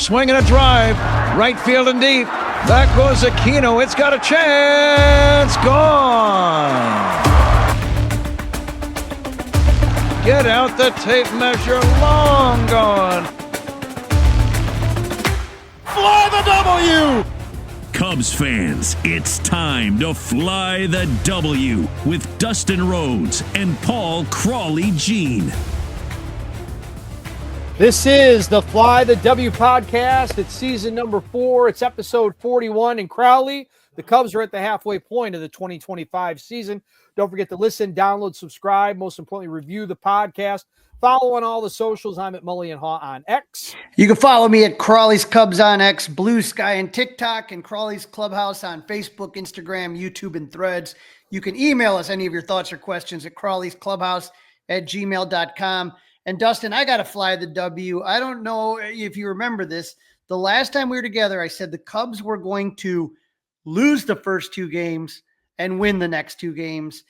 Swinging a drive. Right field and deep. Back goes Aquino. It's got a chance. Gone. Get out the tape measure. Long gone. Fly the W! Cubs fans, it's time to fly the W with Dustin Rhodes and Paul Crawly Jean. This is the Fly the W podcast. It's season number 4. It's episode 41. And Crawly, the Cubs are at the halfway point of the 2025 season. Don't forget to listen, download, subscribe. Most importantly, review the podcast. Follow on all the socials. I'm at Mully and Haw on X. You can follow me at Crawly's Cubs on X, Blue Sky and TikTok, and Crawly's Clubhouse on Facebook, Instagram, YouTube, and Threads. You can email us any of your thoughts or questions at crawlysclubhouse@gmail.com. And Dustin, I got to fly the W. I don't know if you remember this. The last time we were together, I said the Cubs were going to lose the first 2 games and win the next 2 games.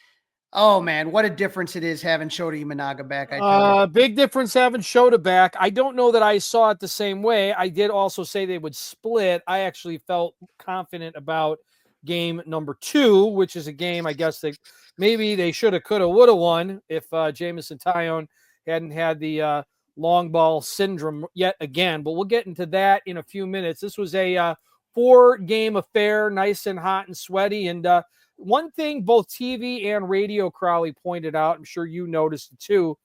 Oh, man, what a difference it is having Shota Imanaga back. Big difference having Shota back. I don't know that I saw it the same way. I did also say they would split. I actually felt confident about game number 2, which is a game I guess maybe they should have, could have, would have won if Jameson Taillon hadn't had the long ball syndrome yet again. But we'll get into that in a few minutes. This was a 4-game affair, nice and hot and sweaty. And one thing both TV and radio Crawly pointed out, I'm sure you noticed it too,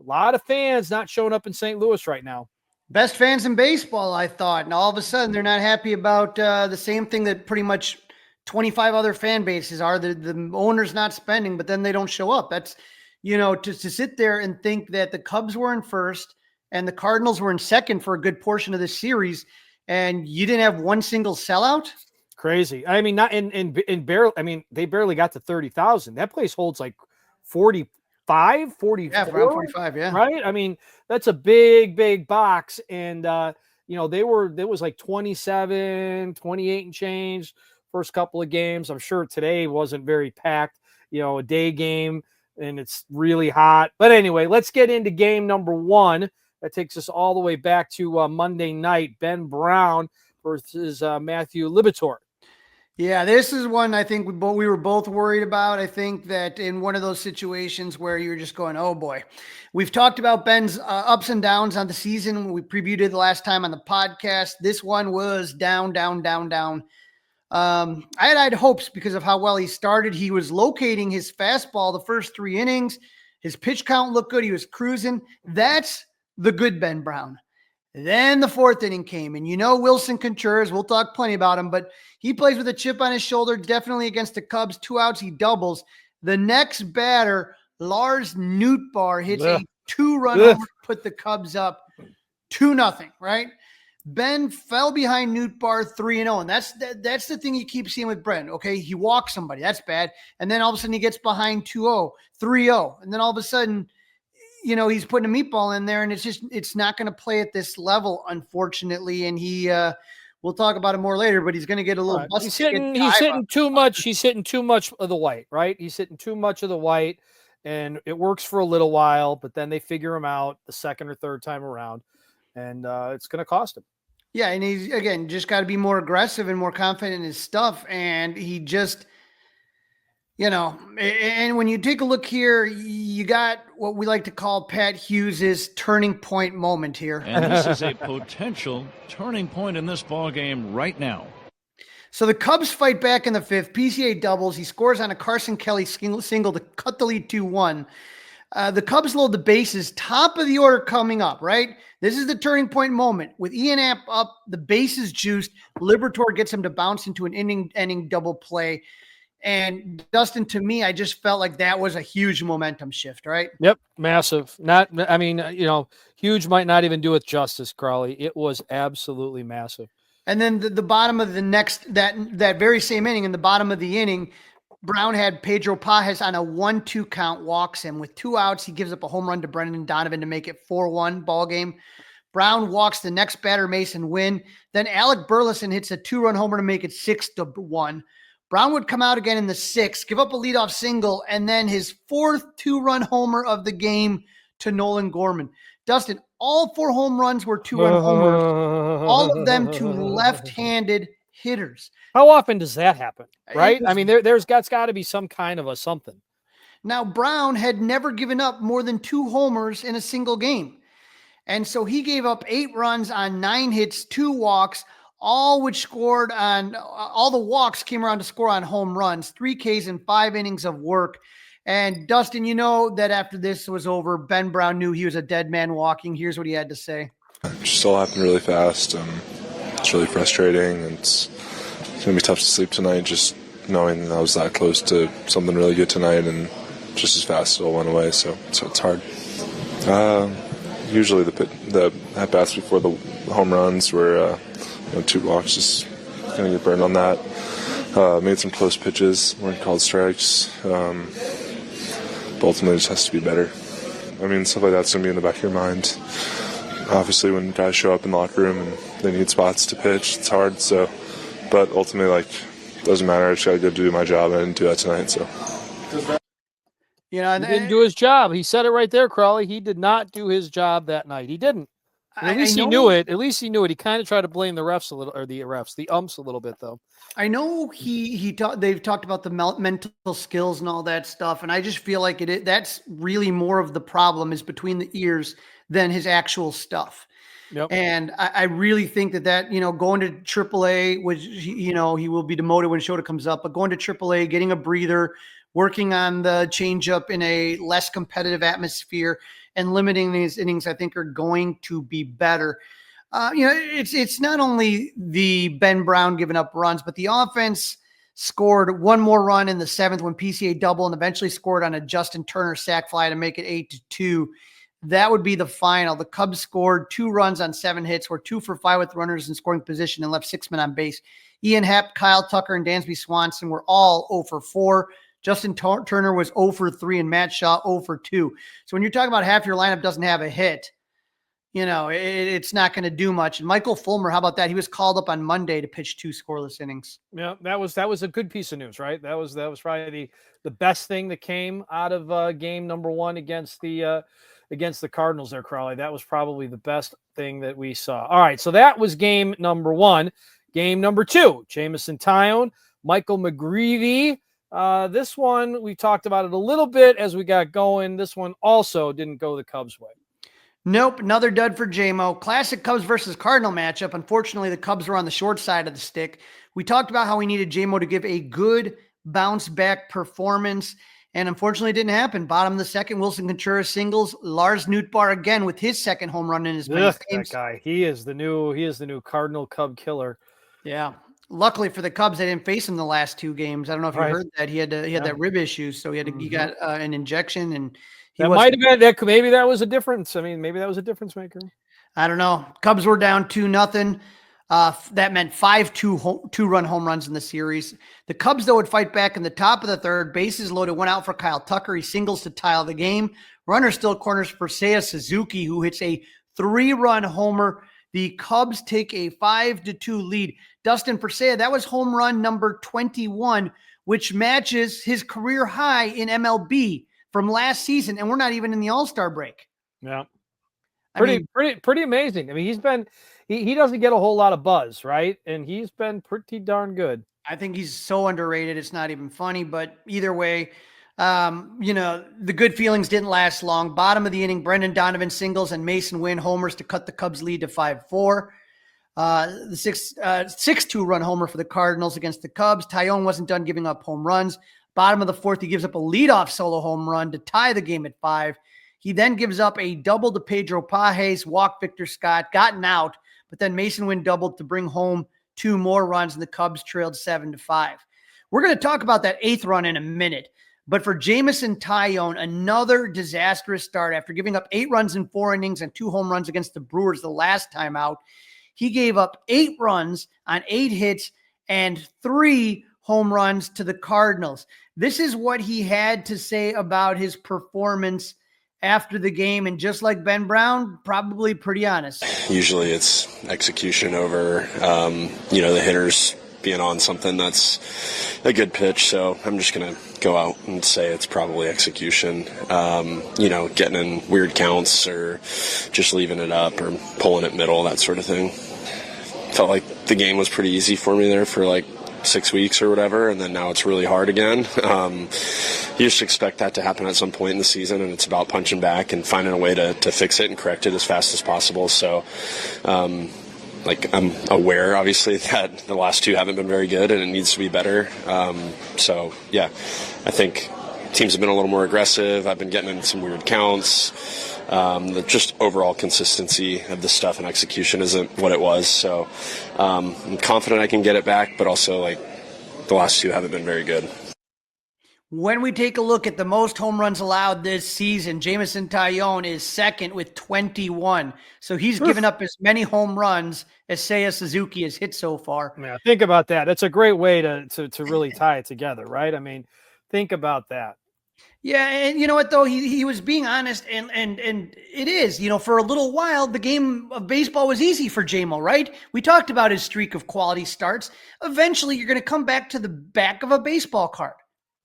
a lot of fans not showing up in St. Louis right now. Best fans in baseball, I thought. And all of a sudden, they're not happy about the same thing that pretty much 25 other fan bases are. The owner's not spending, but then they don't show up. That's, to sit there and think that the Cubs were in first and the Cardinals were in second for a good portion of this series, and you didn't have one single sellout. Crazy. I mean, not in barely. I mean, they barely got to 30,000. That place holds like 45, 44. Yeah, around 45. Yeah. Right. I mean, that's a big box. And, there was like 27, 28 and change first couple of games. I'm sure today wasn't very packed, a day game, and it's really hot. But anyway, let's get into game number 1. That takes us all the way back to Monday night. Ben Brown versus Matthew Liberatore. Yeah, this is one I think we were both worried about. I think that in one of those situations where you're just going, oh boy. We've talked about Ben's ups and downs on the season. We previewed it the last time on the podcast. This one was down. I had hopes because of how well he started. He was locating his fastball the first 3 innings. His pitch count looked good. He was cruising. That's the good Ben Brown. Then the 4th inning came, and Willson Contreras, we'll talk plenty about him, but he plays with a chip on his shoulder, definitely against the Cubs. 2 outs, he doubles. The next batter, Lars Nootbaar, hits a 2-run homer to put the Cubs up 2-0, right? Ben fell behind Nootbaar 3-0, and that's the thing you keep seeing with Brent. Okay, he walks somebody, that's bad, and then all of a sudden he gets behind 2-0, 3-0, and then all of a sudden, he's putting a meatball in there, and it's not going to play at this level, unfortunately. And we'll talk about it more later, but he's going to get a little busted. He's hitting too much. He's hitting too much of the white, right? He's hitting too much of the white, and it works for a little while, but then they figure him out the second or third time around, and it's going to cost him. Yeah, and he's, again, just got to be more aggressive and more confident in his stuff, and he just – and when you take a look here, you got what we like to call Pat Hughes's turning point moment here. And this is a potential turning point in this ball game right now. So the Cubs fight back in the 5th. PCA doubles. He scores on a Carson Kelly single to cut the lead 2-1. The Cubs load the bases, top of the order coming up, right? This is the turning point moment. With Ian Happ up, the bases juiced. Liberatore gets him to bounce into an inning double play. And Dustin, to me, I just felt like that was a huge momentum shift, right? Yep, massive. Huge might not even do it justice, Crawly. It was absolutely massive. And then the bottom of the next, that very same inning, in the bottom of the inning, Brown had Pedro Pajes on a 1-2 count, walks him. With 2 outs, he gives up a home run to Brendan Donovan to make it 4-1 ball game. Brown walks the next batter, Mason Wynn. Then Alec Burleson hits a 2-run homer to make it 6-1. Brown would come out again in the 6th, give up a leadoff single, and then his 4th 2-run homer of the game to Nolan Gorman. Dustin, All 4 home runs were 2-run homers, all of them to left-handed hitters. How often does that happen, right? Was, I mean, there's got to be some kind of a something. Now, Brown had never given up more than 2 homers in a single game. And so he gave up 8 runs on 9 hits, 2 walks, all which scored on all the walks came around to score on home runs, 3 Ks in 5 innings of work. And Dustin, you know that after this was over, Ben Brown knew he was a dead man walking. Here's what he had to say. It just all happened really fast. It's really frustrating. And it's going to be tough to sleep tonight, just knowing I was that close to something really good tonight, and just as fast it all went away. So it's hard. Usually the at-bats before the home runs were 2 walks, just going to get burned on that. Made some close pitches, weren't called strikes. But ultimately, it just has to be better. I mean, stuff like that's going to be in the back of your mind. Obviously, when guys show up in the locker room and they need spots to pitch, it's hard. So, but ultimately, it doesn't matter. I just got to go do my job, and I didn't do that tonight. So, he didn't do his job. He said it right there, Crawly. He did not do his job that night. He didn't. At least he knew it. At least he knew it. He kind of tried to blame the refs a little, or the umps a little bit, though. I know they've talked about the mental skills and all that stuff, and I just feel like that's really more of the problem is between the ears than his actual stuff. Yep. And I really think that going to AAA, which he will be demoted when Shota comes up, but going to AAA, getting a breather, working on the changeup in a less competitive atmosphere, and limiting these innings, I think, are going to be better. It's not only the Ben Brown giving up runs, but the offense scored 1 more run in the 7th when PCA double, and eventually scored on a Justin Turner sac fly to make it 8-2. That would be the final. The Cubs scored 2 runs on 7 hits, were 2 for 5 with runners in scoring position, and left 6 men on base. Ian Happ, Kyle Tucker, and Dansby Swanson were all 0 for 4. Justin Turner was 0 for 3, and Matt Shaw 0 for 2. So when you're talking about half your lineup doesn't have a hit, it's not going to do much. And Michael Fulmer, how about that? He was called up on Monday to pitch 2 scoreless innings. Yeah, that was a good piece of news, right? That was probably the best thing that came out of game number 1 against the Cardinals there, Crawly. That was probably the best thing that we saw. All right, so that was game number 1. Game number 2, Jameson, Taillon, Michael McGreevy. This one, we talked about it a little bit as we got going. This one also didn't go the Cubs' way. Nope, another dud for JMO. Classic Cubs versus Cardinal matchup. Unfortunately, the Cubs were on the short side of the stick. We talked about how we needed JMO to give a good bounce-back performance, and unfortunately it didn't happen. Bottom of the 2nd, Willson Contreras singles. Lars Nootbaar again with his 2nd home run in his games. That guy, he is the new Cardinal Cub killer. Yeah. Luckily for the Cubs, they didn't face him the last 2 games. I don't know if you heard that. He had that rib issue, so he got an injection, and maybe that was a difference. I mean, maybe that was a difference maker. I don't know. Cubs were down 2-0. That meant 5 2-run home runs in the series. The Cubs, though, would fight back in the top of the 3rd. Bases loaded, went out for Kyle Tucker. He singles to tie the game. Runner still corners for Seiya Suzuki, who hits a 3-run homer. The Cubs take a 5-2 lead. Dustin Persea, that was home run number 21, which matches his career high in MLB from last season, and we're not even in the All-Star break. Yeah. Pretty amazing. I mean, he doesn't get a whole lot of buzz, right? And he's been pretty darn good. I think he's so underrated, it's not even funny, but either way, the good feelings didn't last long. Bottom of the inning, Brendan Donovan singles and Mason Wynn homers to cut the Cubs lead to 5-4. The 6-2 run homer for the Cardinals against the Cubs. Taillon wasn't done giving up home runs. Bottom of the 4th, he gives up a leadoff solo home run to tie the game at 5. He then gives up a double to Pedro Pajes, walked Victor Scott, gotten out, but then Mason Wynn doubled to bring home 2 more runs, and the Cubs trailed 7-5. We're going to talk about that 8th run in a minute. But for Jameson Taillon, another disastrous start after giving up 8 runs in 4 innings and 2 home runs against the Brewers the last time out. He gave up 8 runs on 8 hits and 3 home runs to the Cardinals. This is what he had to say about his performance after the game. And just like Ben Brown, probably pretty honest. Usually it's execution over, the hitters being on something that's a good pitch. So I'm just going to go out and say it's probably execution, getting in weird counts or just leaving it up or pulling it middle, that sort of thing. Felt like the game was pretty easy for me there for like 6 weeks or whatever, and then now it's really hard again. You just expect that to happen at some point in the season, and it's about punching back and finding a way to fix it and correct it as fast as possible. So, I'm aware, obviously, that the last 2 haven't been very good, and it needs to be better. I think teams have been a little more aggressive. I've been getting in some weird counts. The just overall consistency of the stuff and execution isn't what it was. So I'm confident I can get it back, but also the last 2 haven't been very good. When we take a look at the most home runs allowed this season, Jameson Taillon is second with 21. So he's given up as many home runs as Seiya Suzuki has hit so far. Yeah, think about that. That's a great way to really tie it together, right? I mean, think about that. Yeah, and you know what, though? He was being honest, and it is, for a little while, the game of baseball was easy for J-Mo, right? We talked about his streak of quality starts. Eventually, you're going to come back to the back of a baseball card,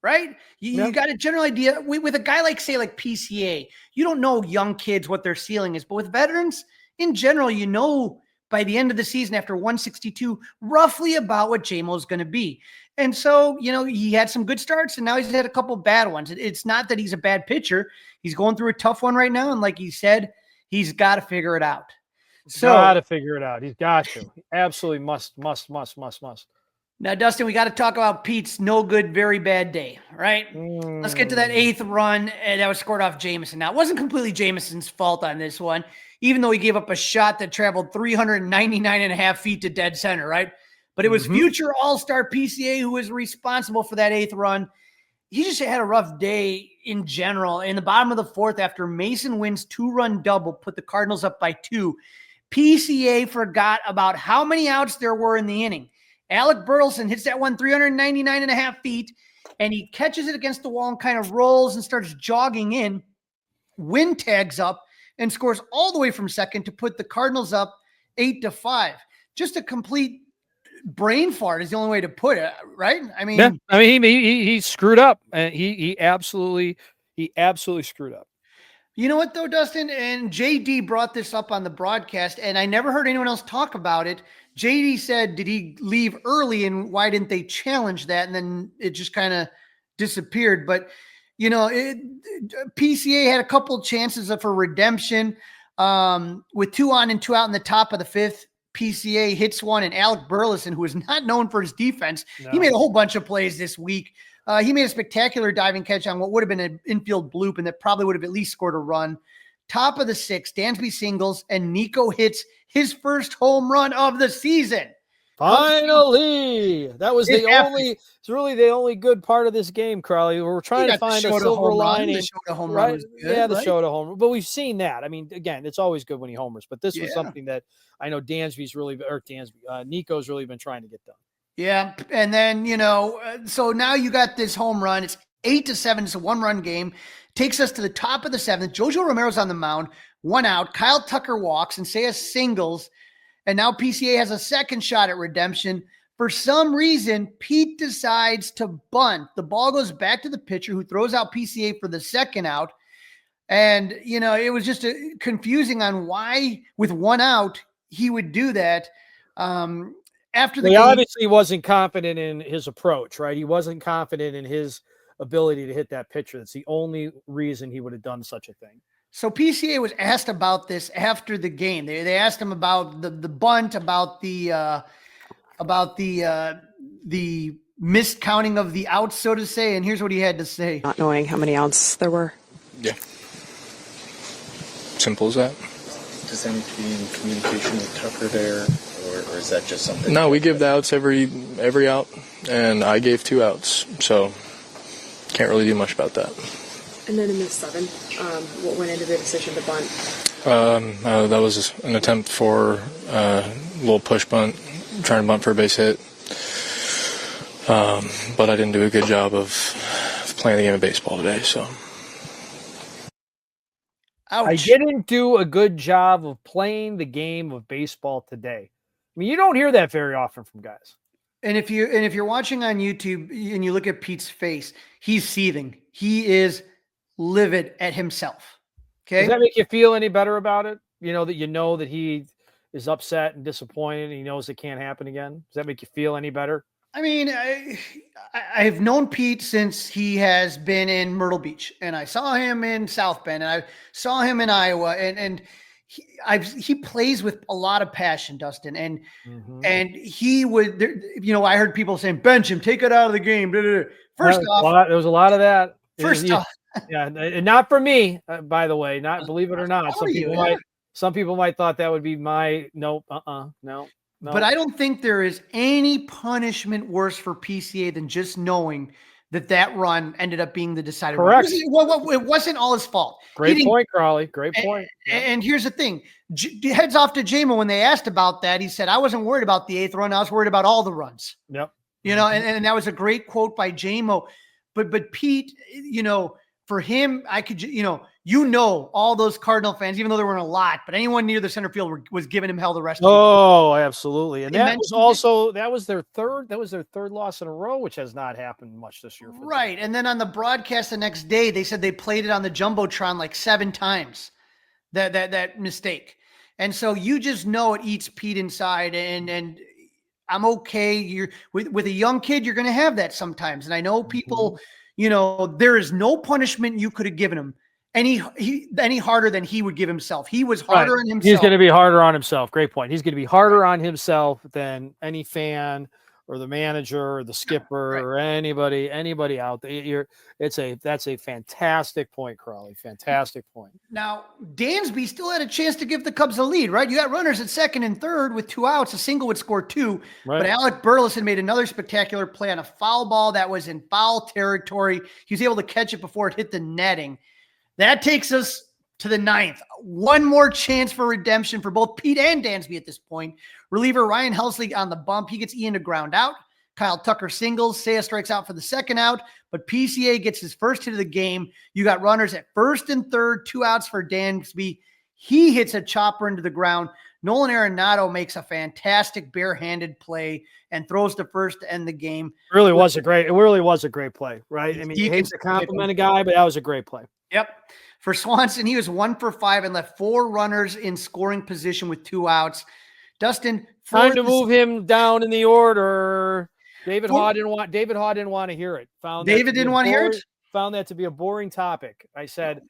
right? You got a general idea. With a guy like PCA, you don't know young kids what their ceiling is, but with veterans, in general, by the end of the season, after 162, roughly about what J-Mo is going to be. And so, he had some good starts, and now he's had a couple bad ones. It's not that he's a bad pitcher. He's going through a tough one right now, and like he said, he's got to figure it out. He's got to figure it out. He's got to. He absolutely must. Now, Dustin, we got to talk about Pete's no good, very bad day, right? Let's get to that 8th run, and that was scored off Jameson. Now, it wasn't completely Jameson's fault on this one, even though he gave up a shot that traveled 399.5 feet to dead center, right? But it was future all-star PCA who was responsible for that 8th run. He just had a rough day in general. In the bottom of the 4th, after Mason Wynn's 2-run double put the Cardinals up by 2, PCA forgot about how many outs there were in the inning. Alec Burleson hits that one 399.5 feet, and he catches it against the wall and kind of rolls and starts jogging in. Wynn tags up and scores all the way from second to put the Cardinals up 8-5. Just a complete brain fart is the only way to put it, right? I mean, he screwed up, and he absolutely screwed up. You know what, though, Dustin? And JD brought this up on the broadcast, and I never heard anyone else talk about it. JD said, did he leave early, and why didn't they challenge that? And then it just kind of disappeared. But, PCA had a couple chances for redemption with 2 on and 2 out in the top of the 5th. PCA hits one, and Alec Burleson, who is not known for his defense, he made a whole bunch of plays this week. He made a spectacular diving catch on what would have been an infield bloop, and that probably would have at least scored a run. Top of the 6th, Dansby singles, and Nico hits his first home run of the season. Finally, that was it's really the only good part of this game, Crawly. We're trying to find a silver lining. The Shota home run was good, the Shota home run. But we've seen that. I mean, again, it's always good when he homers, but this was something that I know Nico's really been trying to get done. Yeah, and then, so now you got this home run. It's 8-7. It's a 1-run game. Takes us to the top of the 7th. Jojo Romero's on the mound. 1 out. Kyle Tucker walks and Seiya singles. And now PCA has a second shot at redemption. For some reason, Pete decides to bunt. The ball goes back to the pitcher, who throws out PCA for the second out. And, it was just confusing on why, with 1 out, he would do that. After the he game, obviously wasn't confident in his approach, right? He wasn't confident in his ability to hit that pitcher. That's the only reason he would have done such a thing. So PCA was asked about this after the game. They asked him about the bunt, about the miscounting of the outs, so to say. And here's what he had to say. Not knowing how many outs there were. Yeah. Simple as that. Does that need to be in communication with Tucker there, or is that just something? No, we give the outs every out, and I gave 2 outs, so can't really do much about that. And then in the 7th, what went into the decision to bunt? That was an attempt for a little push bunt, trying to bunt for a base hit. But I didn't do a good job of playing the game of baseball today, so. Ouch. I didn't do a good job of playing the game of baseball today. I mean, you don't hear that very often from guys. And if you're watching on YouTube and you look at Pete's face, he's seething. He is livid at himself. Okay. Does that make you feel any better about it? You know that he is upset and disappointed and he knows it can't happen again. Does that make you feel any better? I mean, I've known Pete since he has been in Myrtle Beach, and I saw him in South Bend, and I saw him in Iowa, and he plays with a lot of passion, Dustin, and he would, I heard people saying, bench him, take it out of the game. First off, there was a lot of that. First off, yeah, and not for me, by the way, not believe it or not. Some people might thought that would be my no. But I don't think there is any punishment worse for PCA than just knowing that run ended up being the deciding. Correct. It wasn't all his fault. Great point, Crawly. Great point. And here's the thing. Heads off to Jameson when they asked about that. He said, I wasn't worried about the 8th run. I was worried about all the runs. Yep. And that was a great quote by Jameson. But Pete, for him, I could, all those Cardinal fans, even though there weren't a lot, but anyone near the center field was giving him hell the rest of the game. Oh, absolutely. And that was their third loss in a row, which has not happened much this year. Right. And then on the broadcast the next day, they said they played it on the Jumbotron like 7 times, that mistake. And so you just know it eats Pete inside, and I'm okay. You're with a young kid, you're going to have that sometimes. And I know people, there is no punishment you could have given him any harder than he would give himself. He was harder on himself. He's going to be harder on himself. Great point. He's going to be harder on himself than any fan or the manager or the skipper or anybody out there. That's a fantastic point, Crawly. Fantastic point. Now, Dansby still had a chance to give the Cubs a lead, right? You got runners at second and third with 2 outs. A single would score 2. Right. But Alec Burleson made another spectacular play on a foul ball that was in foul territory. He was able to catch it before it hit the netting. That takes us to the 9th. One more chance for redemption for both Pete and Dansby at this point. Reliever Ryan Helsley on the bump. He gets Ian to ground out. Kyle Tucker singles. Seiya strikes out for the second out, but PCA gets his first hit of the game. You got runners at first and third, 2 outs for Dansby. He hits a chopper into the ground. Nolan Arenado makes a fantastic barehanded play and throws to first to end the game. It really was a great play, right? I mean, he hates to compliment a guy, but that was a great play. Yep. For Swanson, he was 1 for 5 and left 4 runners in scoring position with 2 outs. Dustin, time to move him down in the order. David Haw didn't want to hear it. David didn't want to hear it? Found that to be a boring topic. I said,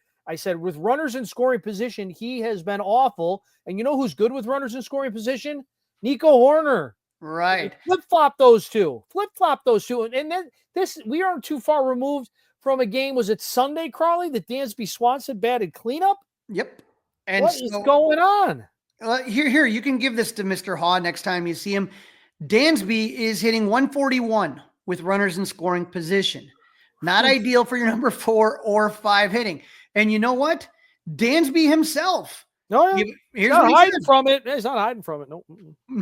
with runners in scoring position, he has been awful. And you know who's good with runners in scoring position? Nico Horner. Right. Flip-flop those two. And then we aren't too far removed from a game. Was it Sunday, Crawly, that Dansby Swanson batted cleanup? Yep. And what is going on? Here, you can give this to Mr. Haw next time you see him. Dansby is hitting 141 with runners in scoring position. Not ideal for your number 4 or 5 hitting. And you know what? Dansby himself. No, he's not hiding from it. He's not hiding from it. No.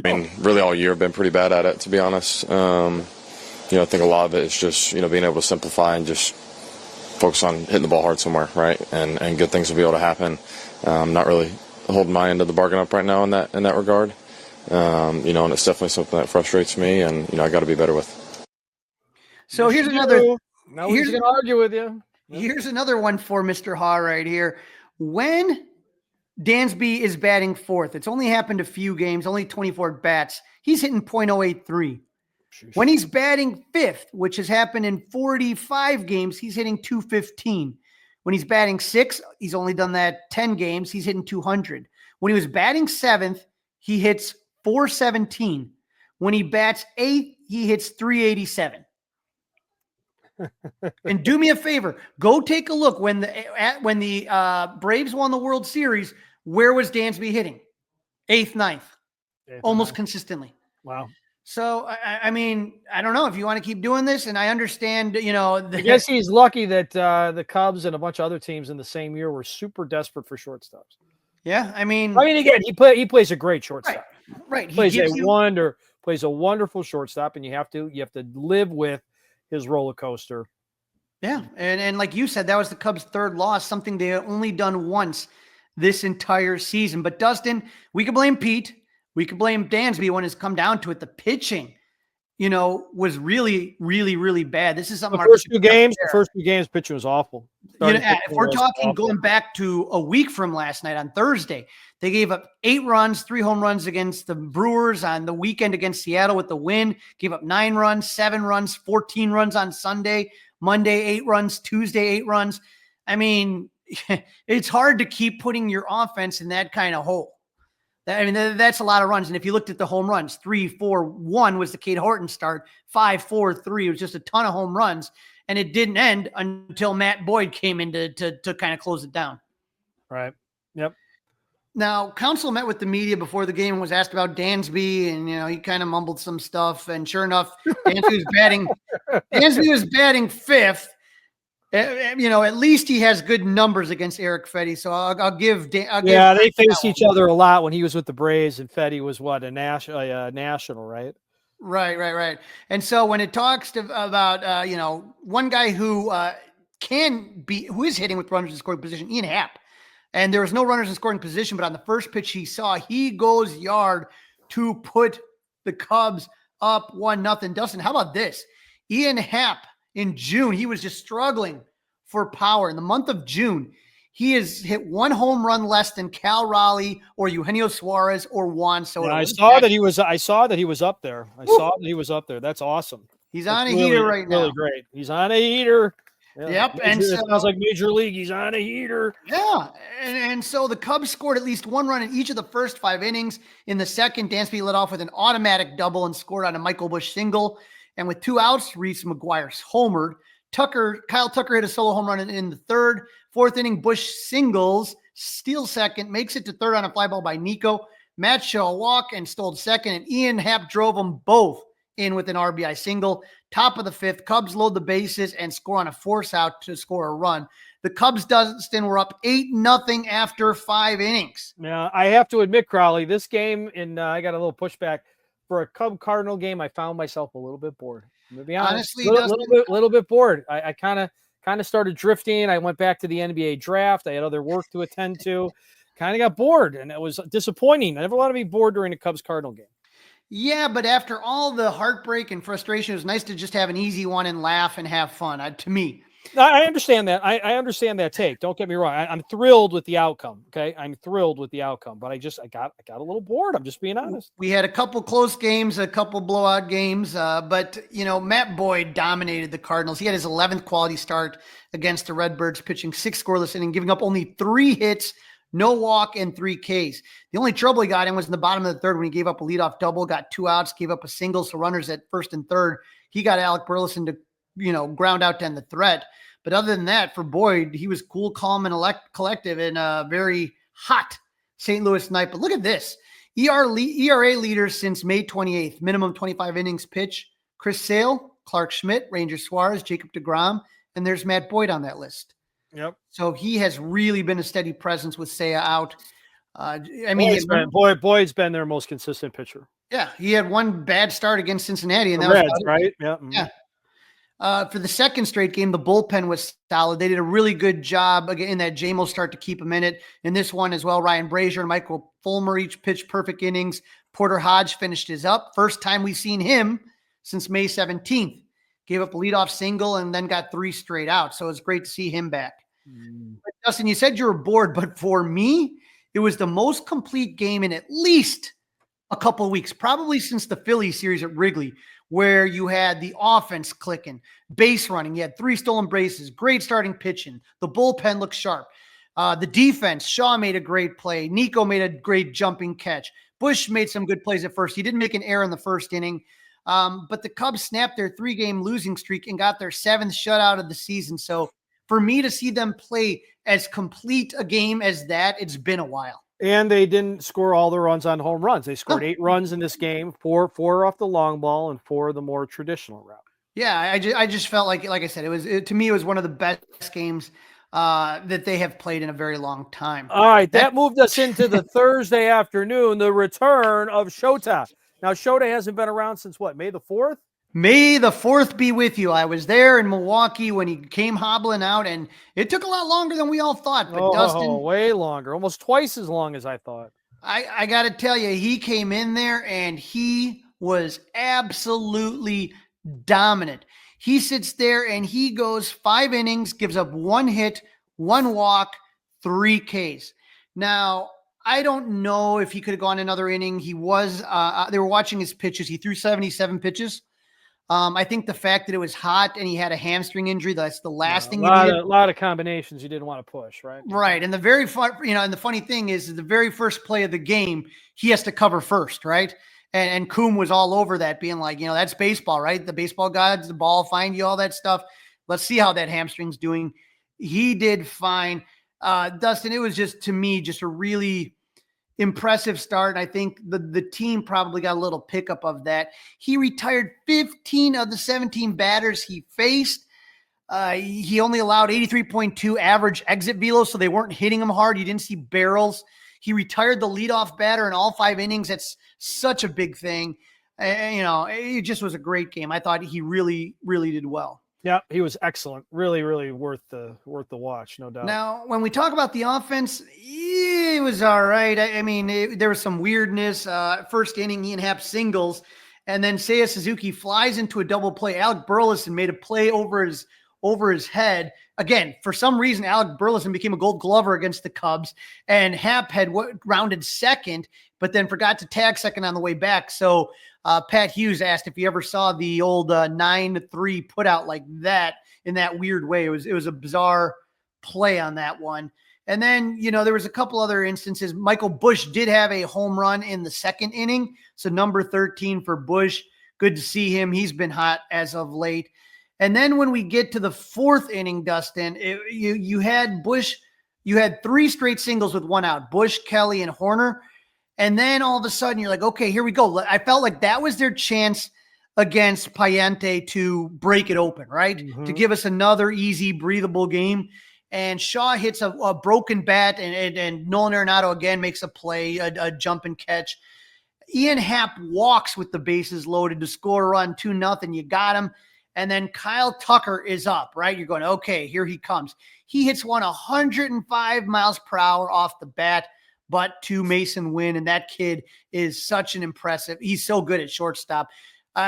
I mean, really all year I've been pretty bad at it, to be honest. I think a lot of it is just, being able to simplify and just focus on hitting the ball hard somewhere, right? And good things will be able to happen. I'm not really holding my end of the bargain up right now in that regard. And it's definitely something that frustrates me, and I got to be better with. So here's another. Now he's going to argue with you. Here's another one for Mr. Haw right here. When Dansby is batting 4th, it's only happened a few games, only 24 bats. He's hitting .083. When he's batting 5th, which has happened in 45 games, he's hitting .215. When he's batting 6th, he's only done that 10 games. He's hitting .200. When he was batting 7th, he hits .417. When he bats 8th, he hits .387. And do me a favor, go take a look when the Braves won the World Series. Where was Dansby hitting? 8th, 9th, almost consistently. Wow. So I mean, I don't know if you want to keep doing this, and I understand. I guess he's lucky that the Cubs and a bunch of other teams in the same year were super desperate for shortstops. Yeah, I mean, again, he plays a great shortstop. Right. He plays a wonderful shortstop, and you have to live with his roller coaster. Yeah, and like you said, that was the Cubs' 3rd loss, something they had only done once this entire season. But Dustin, we could blame Pete, we could blame Dansby when it's come down to it. The pitching was really, really, really bad. This is something The first two games, pitching was awful. If we're talking going back to a week from last night on Thursday, they gave up 8 runs, 3 home runs against the Brewers on the weekend against Seattle with the win, gave up 9 runs, 7 runs, 14 runs on Sunday, Monday, 8 runs, Tuesday, 8 runs. I mean, it's hard to keep putting your offense in that kind of hole. I mean, that's a lot of runs. And if you looked at the home runs, 3-4-1 was the Cade Horton start, 5-4-3. It was just a ton of home runs. And it didn't end until Matt Boyd came in to kind of close it down. Right. Yep. Now, Counsell met with the media before the game and was asked about Dansby, and he kind of mumbled some stuff. And sure enough, Dansby was batting 5th. At least he has good numbers against Eric Fetty. So I'll give. They faced each other a lot when he was with the Braves, and Fetty was what, a national, right? Right. And so when it talks about one guy who is hitting with runners in scoring position, Ian Happ, and there was no runners in scoring position, but on the first pitch he saw, he goes yard to put the Cubs up 1-0. Dustin, how about this? Ian Happ. In June, he was just struggling for power. In the month of June, he has hit 1 home run less than Cal Raleigh or Eugenio Suarez or Juan Soto. Yeah, I saw that he was up there. That's awesome. He's on a heater right now. Really great. He's on a heater. Yeah. Yep. And so, it sounds like Major League. He's on a heater. Yeah. And so the Cubs scored at least 1 run in each of the first 5 innings. In the second, Dansby led off with an automatic double and scored on a Michael Busch single. And with 2 outs, Reese McGuire homered. Kyle Tucker hit a solo home run in the third. 4th inning, Busch singles, steals second, makes it to third on a fly ball by Nico. Matt Shaw walk and stole second, and Ian Happ drove them both in with an RBI single. Top of the 5th, Cubs load the bases and score on a force out to score a run. The Cubs, Dustin, were up 8-0 after 5 innings. Now, I have to admit, Crawly, this game, and I got a little pushback. For a Cub-Cardinal game, I found myself a little bit bored. I'm gonna be honest. Honestly, little bit bored. I kind of started drifting. I went back to the NBA draft. I had other work to attend to. Kind of got bored, and it was disappointing. I never want to be bored during a Cubs-Cardinal game. Yeah, but after all the heartbreak and frustration, it was nice to just have an easy one and laugh and have fun. To me, I understand that. I understand that take. Don't get me wrong. I'm thrilled with the outcome. Okay, I'm thrilled with the outcome. But I got a little bored. I'm just being honest. We had a couple close games, a couple blowout games. But Matt Boyd dominated the Cardinals. He had his 11th quality start against the Redbirds, pitching 6 scoreless innings, giving up only 3 hits, no walk, and 3 Ks. The only trouble he got in was in the bottom of the third when he gave up a leadoff double, got 2 outs, gave up a single, so runners at first and third. He got Alec Burleson to ground out to end the threat. But other than that, for Boyd, he was cool, calm, and collective in a very hot St. Louis night. But look at this. ERA leaders since May 28th, minimum 25 innings pitch. Chris Sale, Clark Schmidt, Ranger Suarez, Jacob deGrom, and there's Matt Boyd on that list. Yep. So he has really been a steady presence with Seiya out. Boyd's been their most consistent pitcher. Yeah, he had 1 bad start against Cincinnati, and that Reds, was right. Yeah. Yeah. For the second straight game, the bullpen was solid. They did a really good job in that Jameson start to keep him in it. In this one as well, Ryan Brazier and Michael Fulmer each pitched perfect innings. Porter Hodge finished his up. First time we've seen him since May 17th. Gave up a leadoff single and then got 3 straight out. So it's great to see him back. But Dustin, you said you were bored, but for me, it was the most complete game in at least a couple of weeks, probably since the Phillies series at Wrigley, where you had the offense clicking, base running. You had 3 stolen bases, great starting pitching. The bullpen looked sharp. The defense, Shaw made a great play. Nico made a great jumping catch. Busch made some good plays at first. He didn't make an error in the first inning. But the Cubs snapped their 3-game losing streak and got their 7th shutout of the season. So for me to see them play as complete a game as that, it's been a while. And they didn't score all the runs on home runs. They scored 8 runs in this game, 4 off the long ball and 4 the more traditional route. Yeah, I just felt like I said, to me, it was one of the best games that they have played in a very long time. All right, that moved us into the Thursday afternoon, the return of Shota. Now, Shota hasn't been around since what, May the 4th? May the 4th be with you. I was there in Milwaukee when he came hobbling out, and it took a lot longer than we all thought. But Dustin, way longer, almost twice as long as I thought. I got to tell you, he came in there and he was absolutely dominant. He sits there and he goes 5 innings, gives up 1 hit, 1 walk, 3 Ks. Now, I don't know if he could have gone another inning. He was, they were watching his pitches. He threw 77 pitches. I think the fact that it was hot and he had a hamstring injury, that's the last thing you needed. A lot of combinations you didn't want to push, right? Right. And the very fun, and the funny thing is the very first play of the game, he has to cover first, right? And Coombe was all over that, being like, that's baseball, right? The baseball gods, the ball find you, all that stuff. Let's see how that hamstring's doing. He did fine. Dustin, it was just, to me, just a really impressive start. I think the team probably got a little pickup of that. He retired 15 of the 17 batters he faced. He only allowed 83.2 average exit velo, so they weren't hitting him hard. You didn't see barrels. He retired the leadoff batter in all 5 innings. That's such a big thing. It just was a great game. I thought he really, really did well. Yeah, he was excellent. Really, really worth the watch, no doubt. Now, when we talk about the offense, it was all right. There was some weirdness. First inning, Ian Happ singles, and then Seiya Suzuki flies into a double play. Alec Burleson made a play over his head. Again, for some reason, Alec Burleson became a Gold Glover against the Cubs, and Happ had rounded second, but then forgot to tag second on the way back. So Pat Hughes asked if he ever saw the old 9-3 put out like that in that weird way. It was a bizarre play on that one. And then, there was a couple other instances. Michael Busch did have a home run in the second inning. So number 13 for Busch. Good to see him. He's been hot as of late. And then when we get to the 4th inning, Dustin, you had Busch, you had 3 straight singles with 1 out, Busch, Kelly, and Horner. And then all of a sudden you're like, okay, here we go. I felt like that was their chance against Payente to break it open, right? Mm-hmm. To give us another easy, breathable game. And Shaw hits a broken bat, and Nolan Arenado again makes a play, a jump and catch. Ian Happ walks with the bases loaded to score a run, 2-0. You got him. And then Kyle Tucker is up, right? You're going, okay, here he comes. He hits one 105 miles per hour off the bat, but to Mason Wynn. And that kid is such an impressive. He's so good at shortstop.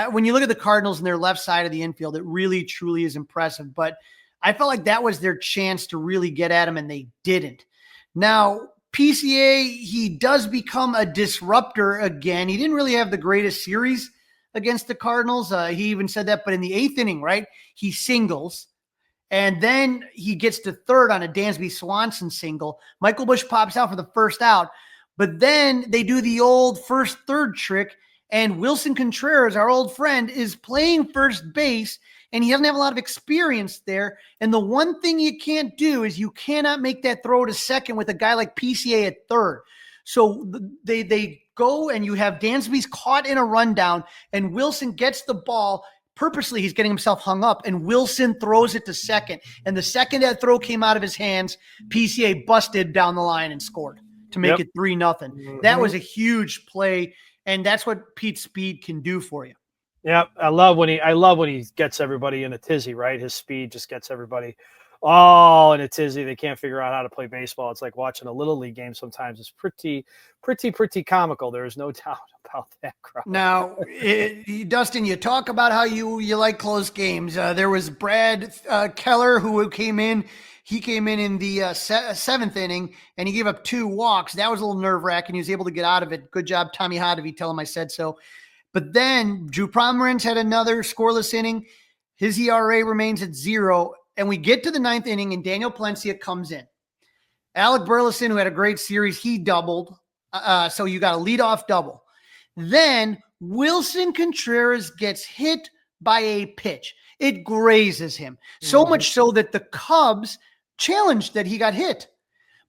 When you look at the Cardinals and their left side of the infield, it really, truly is impressive. But I felt like that was their chance to really get at him, and they didn't. Now, PCA, he does become a disruptor again. He didn't really have the greatest series against the Cardinals. He even said that, but in the 8th inning, right, he singles, and then he gets to third on a Dansby Swanson single. Michael Busch pops out for the first out, but then they do the old first-third trick, and Willson Contreras, our old friend, is playing first base, and he doesn't have a lot of experience there. And the one thing you can't do is you cannot make that throw to second with a guy like PCA at third. So they go, and you have Dansby's caught in a rundown, and Willson gets the ball. Purposely, he's getting himself hung up, and Willson throws it to second. And the second that throw came out of his hands, PCA busted down the line and scored to make it 3-0. Mm-hmm. That was a huge play, and that's what Pete Speed can do for you. Yeah, I love when he gets everybody in a tizzy, right? His speed just gets everybody all in a tizzy. They can't figure out how to play baseball. It's like watching a little league game sometimes. It's pretty comical. There is no doubt about that, crowd. Now, Dustin, you talk about how you like close games. There was Brad Keller who came in. He came in the 7th inning, and he gave up 2 walks. That was a little nerve-wracking. He was able to get out of it. Good job, Tommy Hotovy. Tell him I said so. But then Drew Pomeranz had another scoreless inning. His ERA remains at 0. And we get to the 9th inning, and Daniel Palencia comes in. Alec Burleson, who had a great series, he doubled. So you got a leadoff double. Then Willson Contreras gets hit by a pitch. It grazes him. So much so that the Cubs challenged that he got hit.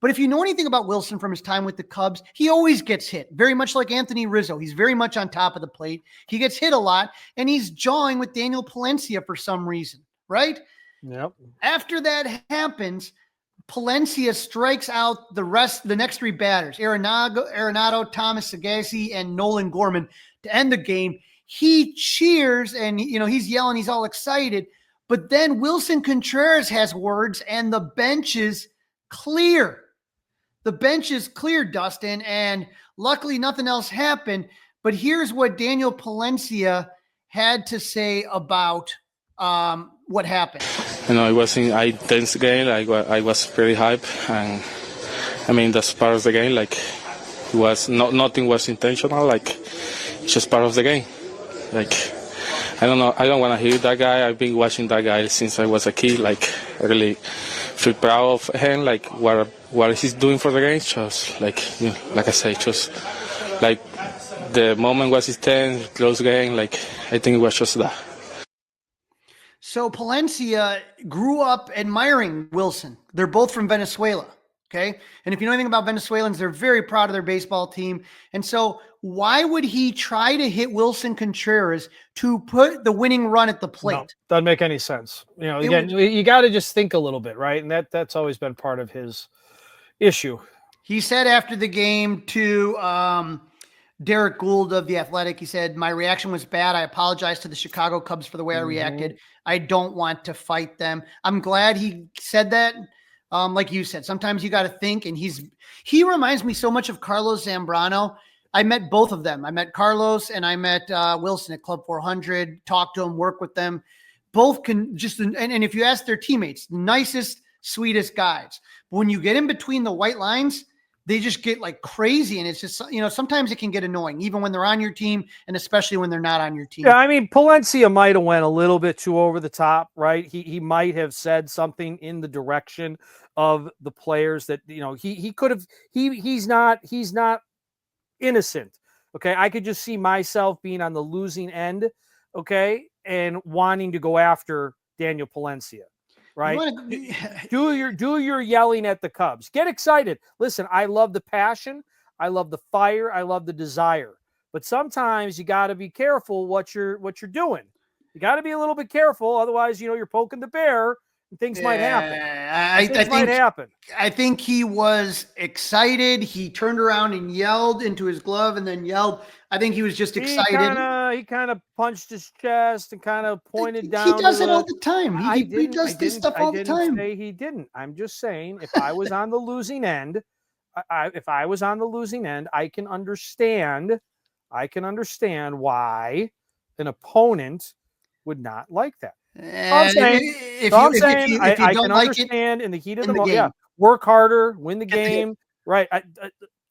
But if you know anything about Willson from his time with the Cubs, he always gets hit, very much like Anthony Rizzo. He's very much on top of the plate. He gets hit a lot, and he's jawing with Daniel Palencia for some reason, right? Yep. After that happens, Palencia strikes out the next 3 batters, Arenado, Thomas Sagasi, and Nolan Gorman to end the game. He cheers, and he's yelling, he's all excited. But then Willson Contreras has words, and the bench is clear. The bench is clear, Dustin, and luckily nothing else happened. But here's what Daniel Palencia had to say about what happened. It was an intense game. I was pretty hyped, and I mean that's part of the game. Like it was nothing was intentional. Like it's just part of the game. Like I don't know. I don't want to hear that guy. I've been watching that guy since I was a kid. Like I really feel proud of him. Like what he's doing for the game. Just like like I say, just like the moment was intense, close game. Like I think it was just that. So Palencia grew up admiring Willson. They're both from Venezuela. Okay. And if you know anything about Venezuelans, they're very proud of their baseball team. And so why would he try to hit Willson Contreras to put the winning run at the plate? No, doesn't make any sense. Again, you got to just think a little bit, right? And that's always been part of his issue. He said after the game to Derek Gould of The Athletic, he said, my reaction was bad. I apologize to the Chicago Cubs for the way I reacted. I don't want to fight them. I'm glad he said that. Like you said, sometimes you got to think, and he reminds me so much of Carlos Zambrano. I met both of them. I met Carlos and I met Willson at Club 400, talked to them, work with them. Both can just, and if you ask their teammates, nicest, sweetest guys. But when you get in between the white lines, they just get like crazy. And it's just, sometimes it can get annoying, even when they're on your team and especially when they're not on your team. Yeah, I mean, Palencia might have went a little bit too over the top, right? He might have said something in the direction of the players that, he could have, he's not innocent. Okay. I could just see myself being on the losing end. Okay. And wanting to go after Daniel Palencia. Right. Do your yelling at the Cubs. Get excited. Listen, I love the passion. I love the fire. I love the desire. But sometimes you got to be careful what you're doing. You got to be a little bit careful. Otherwise, you're poking the bear and things might happen. I think he was excited. He turned around and yelled into his glove and then yelled. I think he was just excited. He kind of punched his chest and kind of pointed down. He does it all the time. He does this stuff all the time. I didn't say he didn't. I'm just saying if I was on the losing end, I can understand why an opponent would not like that. I'm saying I can understand in the heat of the moment. Yeah, work harder, win the game. Right.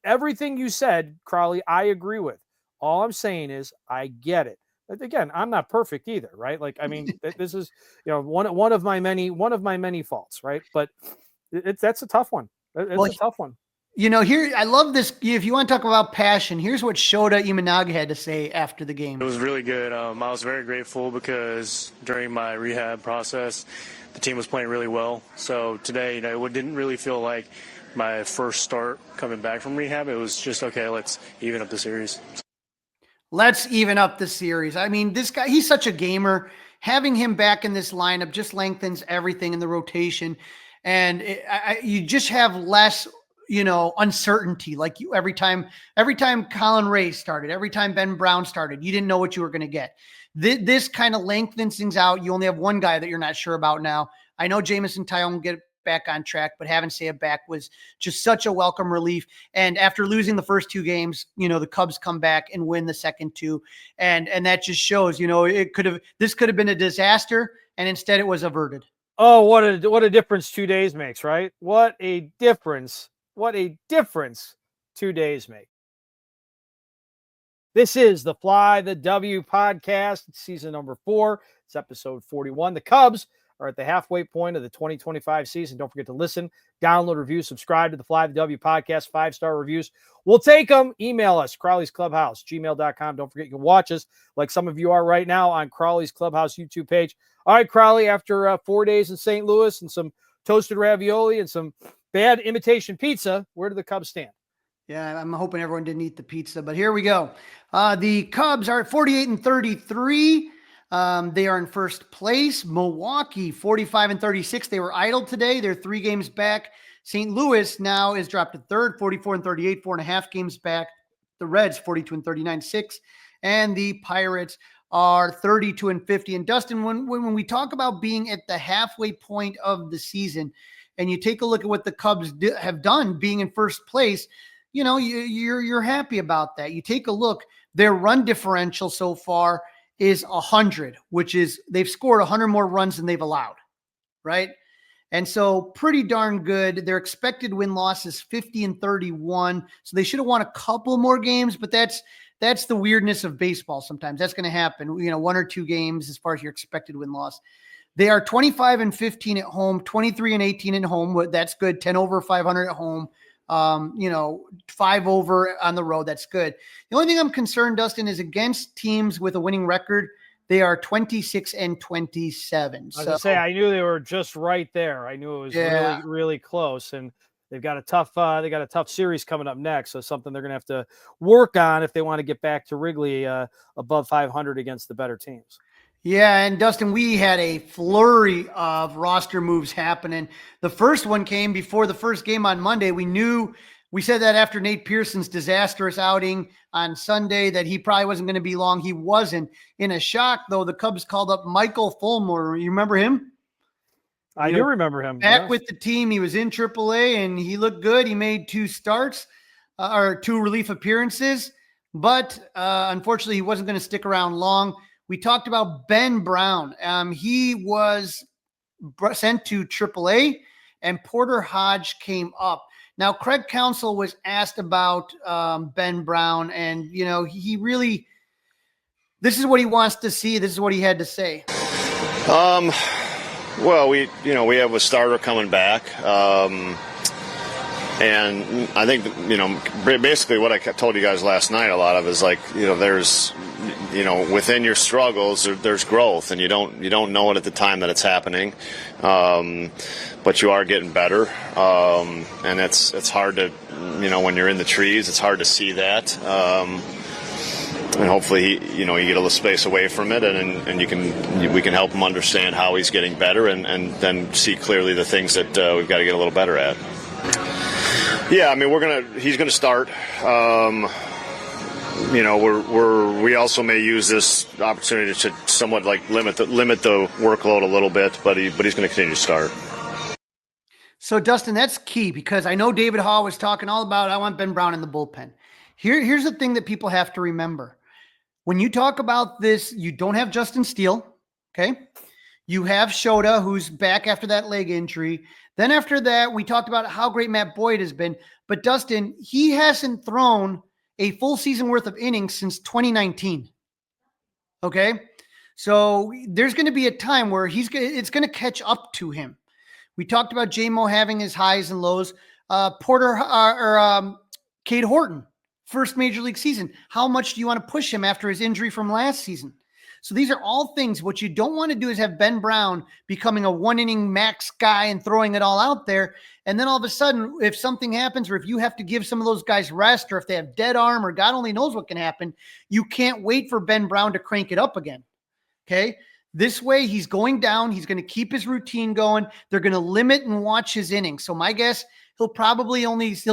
Everything you said, Crawly, I agree with. All I'm saying is I get it. But again, I'm not perfect either, right? Like, I mean, this is one of my many faults, right? But that's a tough one. It's a tough one. Here, I love this. If you want to talk about passion, here's what Shota Imanaga had to say after the game. It was really good. I was very grateful because during my rehab process, the team was playing really well. So today, it didn't really feel like my first start coming back from rehab. It was just, okay, let's even up the series. Let's even up the series. I mean, this guy, he's such a gamer. Having him back in this lineup just lengthens everything in the rotation. And you just have less uncertainty. Like every time Colin Ray started, every time Ben Brown started, you didn't know what you were going to get. This kind of lengthens things out. You only have one guy that you're not sure about now. I know Jameson Taillon will get back on track, but having Saya back was just such a welcome relief. And after losing the first two games, the Cubs come back and win the second two. And that just shows, this could have been a disaster. And instead it was averted. Oh, what a difference 2 days makes, right? What a difference 2 days make. This is the Fly the W podcast, season number 4. It's episode 41. The Cubs are at the halfway point of the 2025 season. Don't forget to listen, download, review, subscribe to the Fly the W podcast, 5-star reviews. We'll take them. Email us, Crawly's Clubhouse, gmail.com. Don't forget you can watch us like some of you are right now on Crawly's Clubhouse YouTube page. All right, Crawly, after 4 days in St. Louis and some toasted ravioli and some bad imitation pizza, where do the Cubs stand? Yeah, I'm hoping everyone didn't eat the pizza, but here we go. The Cubs are at 48-33. They are in first place. Milwaukee, 45-36. They were idle today. They're 3 games back. St. Louis now is dropped to third, 44-38, 4.5 games back. The Reds, 42-39, 6. And the Pirates are 32-50. And Dustin, when we talk about being at the halfway point of the season, and you take a look at what the Cubs have done being in first place, you're happy about that. You take a look, their run differential so far is 100, which is they've scored 100 more runs than they've allowed, right? And so pretty darn good. Their expected win-loss is 50-31. So they should have won a couple more games, but that's the weirdness of baseball sometimes. That's going to happen, 1 or 2 games as far as your expected win-loss. They are 25-15 at home, 23-18 at home. That's good. 10 over 500 at home. 5 over on the road. That's good. The only thing I'm concerned, Dustin, is against teams with a winning record. They are 26-27. I was gonna say, I knew they were just right there. I knew it was really, really close, and they've got a tough series coming up next. So something they're gonna have to work on if they want to get back to Wrigley above 500 against the better teams. Yeah, and Dustin, we had a flurry of roster moves happening. The first one came before the first game on Monday. We said that after Nate Pearson's disastrous outing on Sunday that he probably wasn't going to be long. He wasn't. In a shock, though, the Cubs called up Michael Fulmer. You remember him? I do remember him. Back with the team. He was in AAA, and he looked good. He made 2 starts or 2 relief appearances, but unfortunately, he wasn't going to stick around long. We talked about Ben Brown. He was sent to AAA, and Porter Hodge came up. Now, Craig Counsell was asked about Ben Brown, and, he really – this is what he wants to see. This is what he had to say. Well, we have a starter coming back. And I think, basically what I told you guys last night a lot of is like, there's – within your struggles, there's growth, and you don't know it at the time that it's happening, but you are getting better, and it's hard to, when you're in the trees, it's hard to see that, and hopefully, you get a little space away from it, and we can help him understand how he's getting better, and then see clearly the things that we've got to get a little better at. Yeah, I mean, he's gonna start. We also may use this opportunity to somewhat like limit the workload a little bit, but he's going to continue to start. So Dustin, that's key, because I know David Hall was talking all about, I want Ben Brown in the bullpen. Here's the thing that people have to remember. When you talk about this, you don't have Justin Steele. Okay. You have Shota, who's back after that leg injury. Then after that, we talked about how great Matt Boyd has been, but Dustin, he hasn't thrown a full season worth of innings since 2019. Okay. So there's going to be a time where it's going to catch up to him. We talked about J-Mo having his highs and lows. Cade Horton, first major league season. How much do you want to push him after his injury from last season? So these are all things. What you don't want to do is have Ben Brown becoming a 1-inning max guy and throwing it all out there. And then all of a sudden, if something happens, or if you have to give some of those guys rest, or if they have dead arm, or God only knows what can happen, you can't wait for Ben Brown to crank it up again. Okay. This way he's going down. He's going to keep his routine going. They're going to limit and watch his innings. So my guess, he'll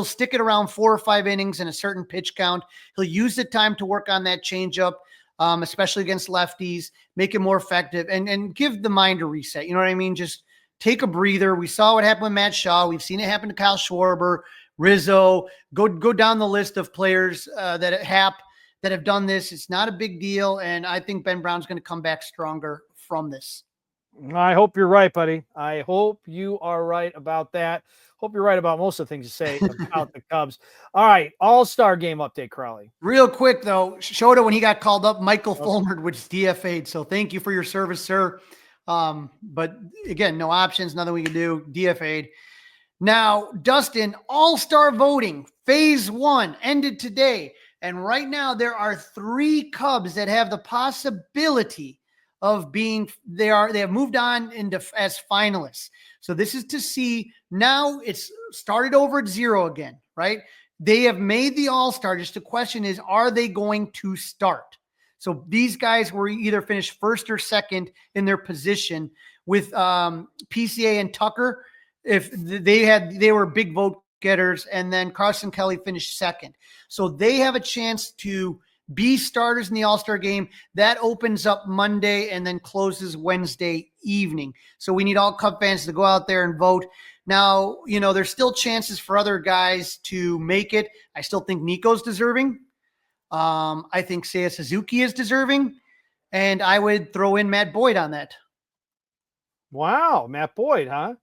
stick it around 4 or 5 innings in a certain pitch count. He'll use the time to work on that changeup. Especially against lefties, make it more effective, and give the mind a reset. You know what I mean? Just take a breather. We saw what happened with Matt Shaw. We've seen it happen to Kyle Schwarber, Rizzo. Go down the list of players that have done this. It's not a big deal, and I think Ben Brown's going to come back stronger from this. I hope you're right, buddy. I hope you are right about that. Hope you're right about most of the things you say about the Cubs. All right, all-star game update, Crawly. Real quick, though, Shota, when he got called up, Michael Fulmer was DFA'd, so thank you for your service, sir. But, again, no options, nothing we can do, DFA'd. Now, Dustin, all-star voting, phase 1, ended today, and right now there are 3 Cubs that have the possibility of being they have moved on as finalists. So this is to see, now it's started over at 0 again, right? They have made the all-star. Just the question is, are they going to start? So these guys were either finished first or second in their position with PCA and Tucker. If they were big vote getters, and then Carson Kelly finished second. So they have a chance to be starters in the All-Star game. That opens up Monday and then closes Wednesday evening. So we need all Cub fans to go out there and vote. Now, there's still chances for other guys to make it. I still think Nico's deserving. I think Seiya Suzuki is deserving. And I would throw in Matt Boyd on that. Wow, Matt Boyd, huh?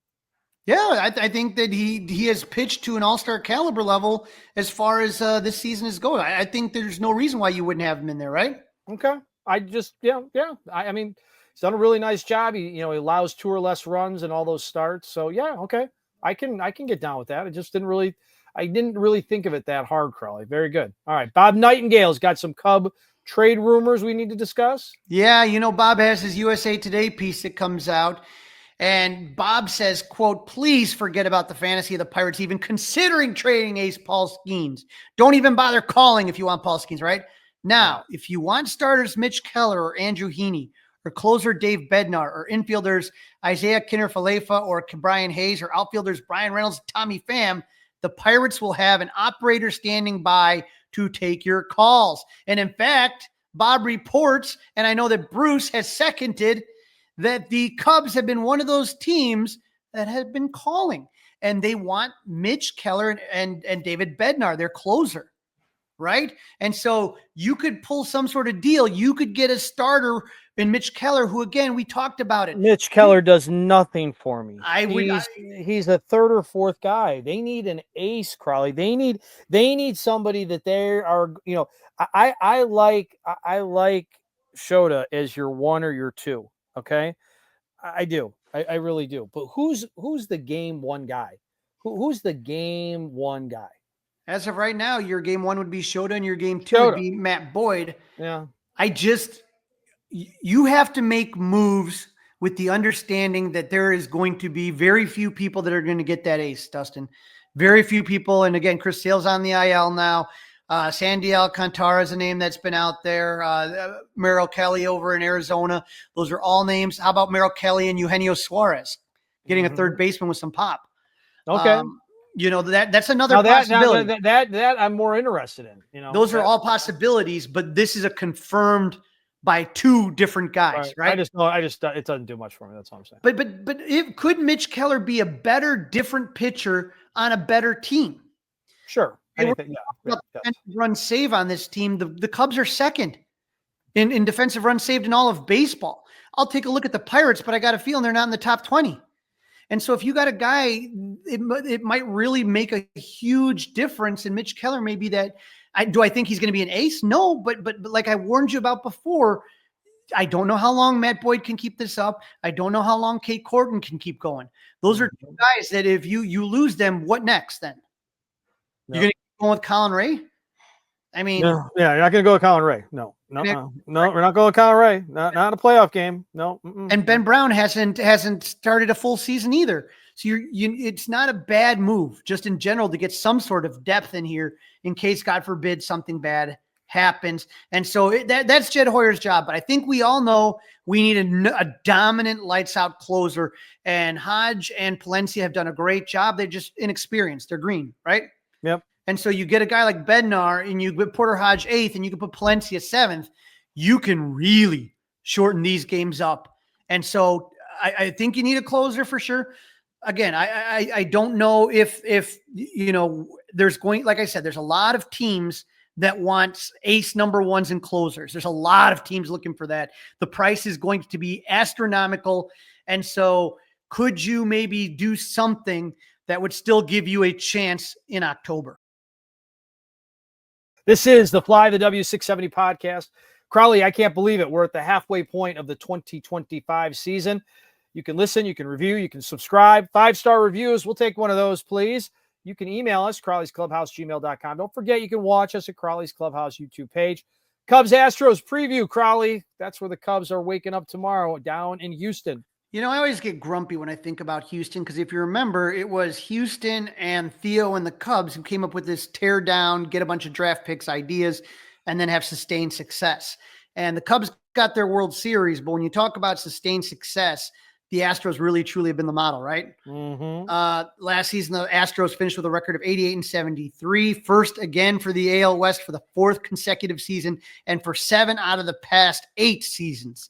Yeah, I think that he has pitched to an all-star caliber level as far as this season is going. I think there's no reason why you wouldn't have him in there, right? Okay. I just, yeah. I mean, he's done a really nice job. He allows 2 or less runs and all those starts. So yeah, okay. I can get down with that. I didn't really think of it that hard, Crawly. Very good. All right. Bob Nightingale's got some Cub trade rumors we need to discuss. Yeah. Bob has his USA Today piece that comes out. And Bob says, quote, please forget about the fantasy of the Pirates even considering trading ace Paul Skeens. Don't even bother calling if you want Paul Skeens, right? Now, if you want starters Mitch Keller or Andrew Heaney or closer Dave Bednar or infielders Isaiah Kinner-Falefa or Brian Hayes or outfielders Brian Reynolds, Tommy Pham, the Pirates will have an operator standing by to take your calls. And in fact, Bob reports, and I know that Bruce has seconded, that the Cubs have been one of those teams that have been calling, and they want Mitch Keller and David Bednar, their closer, right? And so you could pull some sort of deal. You could get a starter in Mitch Keller, who, again, we talked about it. Mitch Keller does nothing for me. He's a 3rd or 4th guy. They need an ace, Crawly. They need somebody that they are, I like Shota as your 1 or your 2. Okay. I do. I really do. But who's the game 1 guy? Who's the game 1 guy? As of right now, your game 1 would be Shota and your game 2 would be Matt Boyd. Yeah. You have to make moves with the understanding that there is going to be very few people that are going to get that ace, Dustin. Very few people. And again, Chris Sale's on the IL now. Sandy Alcantara is a name that's been out there. Merrill Kelly over in Arizona. Those are all names. How about Merrill Kelly and Eugenio Suarez getting a third baseman with some pop? Okay. That's another possibility. That I'm more interested in. Those are all possibilities, but this is a confirmed by 2 different guys, right? It doesn't do much for me. That's all I'm saying. But could Mitch Keller be a better, different pitcher on a better team? Sure. Defensive run save on this team. The Cubs are second in defensive run saved in all of baseball. I'll take a look at the Pirates, but I got a feeling they're not in the top 20. And so if you got a guy, it might really make a huge difference. And Mitch Keller may be that. Do I think he's going to be an ace? No, but like I warned you about before, I don't know how long Matt Boyd can keep this up. I don't know how long Kate Corton can keep going. Those are 2 guys that if you lose them, what next then? No. You're going to keep going with Colin Ray? I mean, no, yeah, you're not going to go with Colin Ray. No, we're not going with Colin Ray. Not a playoff game. No. And Ben Brown hasn't started a full season either. So it's not a bad move, just in general, to get some sort of depth in here in case, God forbid, something bad happens. And so that's Jed Hoyer's job. But I think we all know we need a dominant lights-out closer. And Hodge and Palencia have done a great job. They're just inexperienced. They're green, right? Yep. And so you get a guy like Bednar and you put Porter Hodge 8th and you can put Palencia 7th. You can really shorten these games up. And so I think you need a closer for sure. Again, I don't know if there's going, like I said, there's a lot of teams that want ace number 1s and closers. There's a lot of teams looking for that. The price is going to be astronomical. And so could you maybe do something that would still give you a chance in October? This is the Fly the W670 podcast. Crawly, I can't believe it. We're at the halfway point of the 2025 season. You can listen, you can review, you can subscribe. 5-star reviews. We'll take one of those, please. You can email us, crawlysclubhouse@gmail.com. Don't forget, you can watch us at Crawly's Clubhouse YouTube page. Cubs Astros preview, Crawly. That's where the Cubs are waking up tomorrow down in Houston. I always get grumpy when I think about Houston because if you remember, it was Houston and Theo and the Cubs who came up with this tear down, get a bunch of draft picks ideas, and then have sustained success. And the Cubs got their World Series, but when you talk about sustained success, the Astros really truly have been the model, right? Last season, the Astros finished with a record of 88-73, first again for the AL West for the 4th consecutive season, and for 7 out of the past 8 seasons.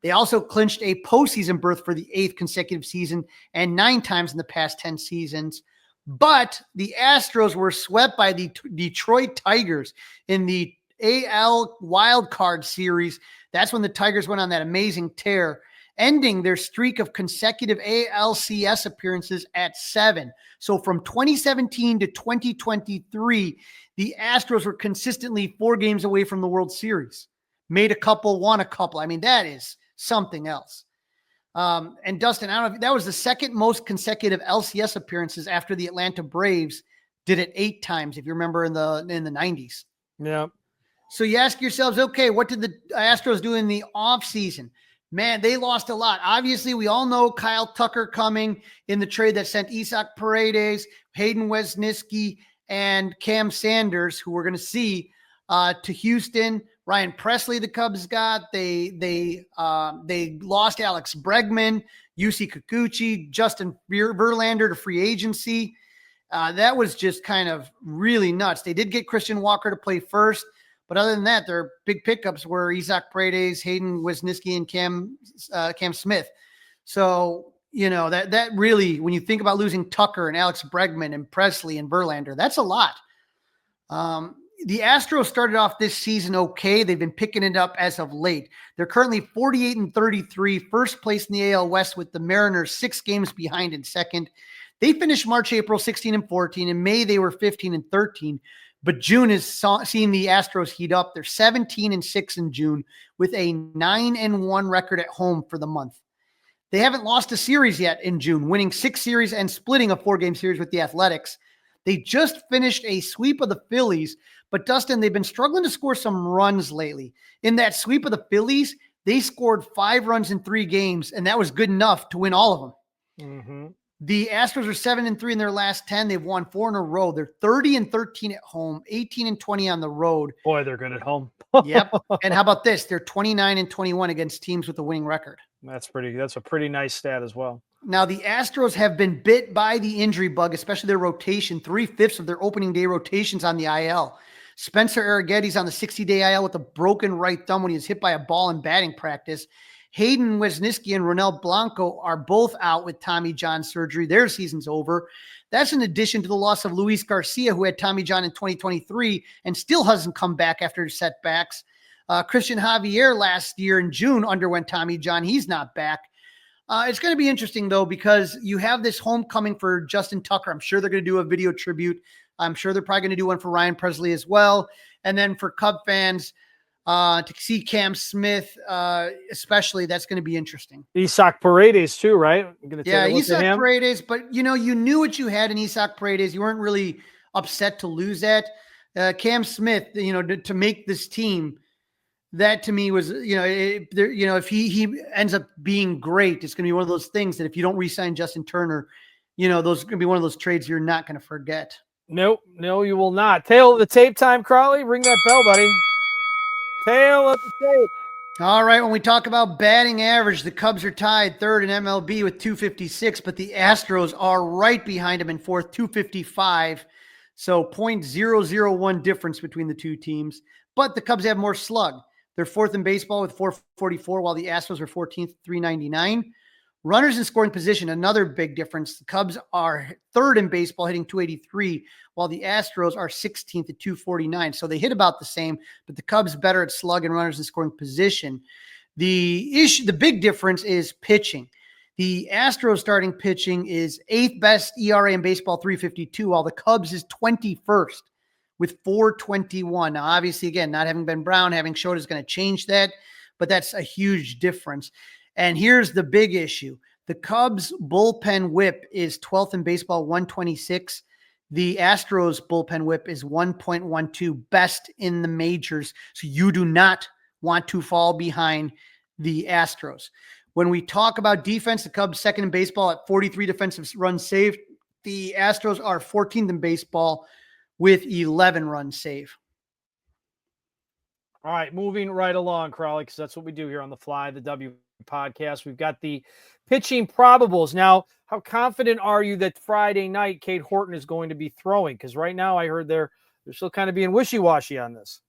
They also clinched a postseason berth for the 8th consecutive season and 9 times in the past 10 seasons. But the Astros were swept by the Detroit Tigers in the AL Wild Card Series. That's when the Tigers went on that amazing tear, ending their streak of consecutive ALCS appearances at 7. So from 2017 to 2023, the Astros were consistently 4 games away from the World Series. Made a couple, won a couple. I mean, that is something else. And Dustin, I don't know if that was the second most consecutive LCS appearances after the Atlanta Braves did it 8 times, if you remember in the 90s. Yeah. So you ask yourselves, okay, what did the Astros do in the offseason? Man, they lost a lot. Obviously, we all know Kyle Tucker coming in the trade that sent Isaac Paredes, Hayden Wesneski, and Cam Sanders, who we're going to see, to Houston. Ryan Presley, the Cubs got. They lost Alex Bregman, UC Kikuchi, Justin Verlander to free agency. That was just kind of really nuts. They did get Christian Walker to play first, but other than that, their big pickups were Isaac Paredes, Hayden Wesneski, and Cam Smith. So, you know, that really, when you think about losing Tucker and Alex Bregman and Presley and Verlander, that's a lot. The Astros started off this season okay. They've been picking it up as of late. They're currently 48-33, first place in the AL West, with the Mariners 6 games behind in second. They finished March, April 16-14. In May, they were 15-13. But June is seeing the Astros heat up. They're 17-6 in June with a 9-1 record at home for the month. They haven't lost a series yet in June, winning 6 series and splitting a 4-game series with the Athletics. They just finished a sweep of the Phillies, but Dustin, they've been struggling to score some runs lately. In that sweep of the Phillies, they scored 5 runs in 3 games, and that was good enough to win all of them. The Astros are 7-3 in their last 10. They've won 4 in a row. They're 30-13 at home, 18-20 on the road. Boy, they're good at home. Yep. And how about this? They're 29-21 against teams with a winning record. That's a pretty nice stat as well. Now, the Astros have been bit by the injury bug, especially their rotation. 3/5 of their opening day rotations on the IL. Spencer Arrighetti's on the 60-day IL with a broken right thumb when he was hit by a ball in batting practice. Hayden Wesneski and Ronel Blanco are both out with Tommy John surgery. Their season's over. That's in addition to the loss of Luis Garcia, who had Tommy John in 2023 and still hasn't come back after setbacks. Christian Javier last year in June underwent Tommy John. He's not back. It's going to be interesting, though, because you have this homecoming for Justin Tucker. I'm sure they're going to do a video tribute. I'm sure they're probably going to do one for Ryan Presley as well. And then for Cub fans, to see Cam Smith, especially, that's going to be interesting. Isaac Paredes too, right? Yeah, Isaac Paredes, but you knew what you had in Isaac Paredes. You weren't really upset to lose that. Cam Smith, to make this team, that to me was, if he ends up being great, it's going to be one of those things that if you don't re-sign Justin Turner, those are going to be one of those trades you're not going to forget. Nope, no, you will not. Tail of the tape time, Crawly. Ring that bell, buddy. Tail of the tape. All right, when we talk about batting average, the Cubs are tied 3rd in MLB with 256, but the Astros are right behind them in 4th, 255. So 0.001 difference between the two teams. But the Cubs have more slug. They're 4th in baseball with 444, while the Astros are 14th, 399. Runners in scoring position, another big difference. The Cubs are 3rd in baseball, hitting 283, while the Astros are 16th at 249. So they hit about the same, but the Cubs better at slug and runners in scoring position. The big difference is pitching. The Astros starting pitching is 8th best ERA in baseball, 352, while the Cubs is 21st with 421. Now, obviously, again, not having Ben Brown, having Shota is going to change that, but that's a huge difference. And here's the big issue. The Cubs bullpen whip is 12th in baseball, 126. The Astros bullpen whip is 1.12, best in the majors. So you do not want to fall behind the Astros. When we talk about defense, the Cubs 2nd in baseball at 43 defensive runs saved. The Astros are 14th in baseball with 11 runs saved. All right, moving right along, Crawly, because that's what we do here on The Fly, the W. podcast. We've got the pitching probables. Now, how confident are you that Friday night Cade Horton is going to be throwing? Because right now I heard they're still kind of being wishy-washy on this.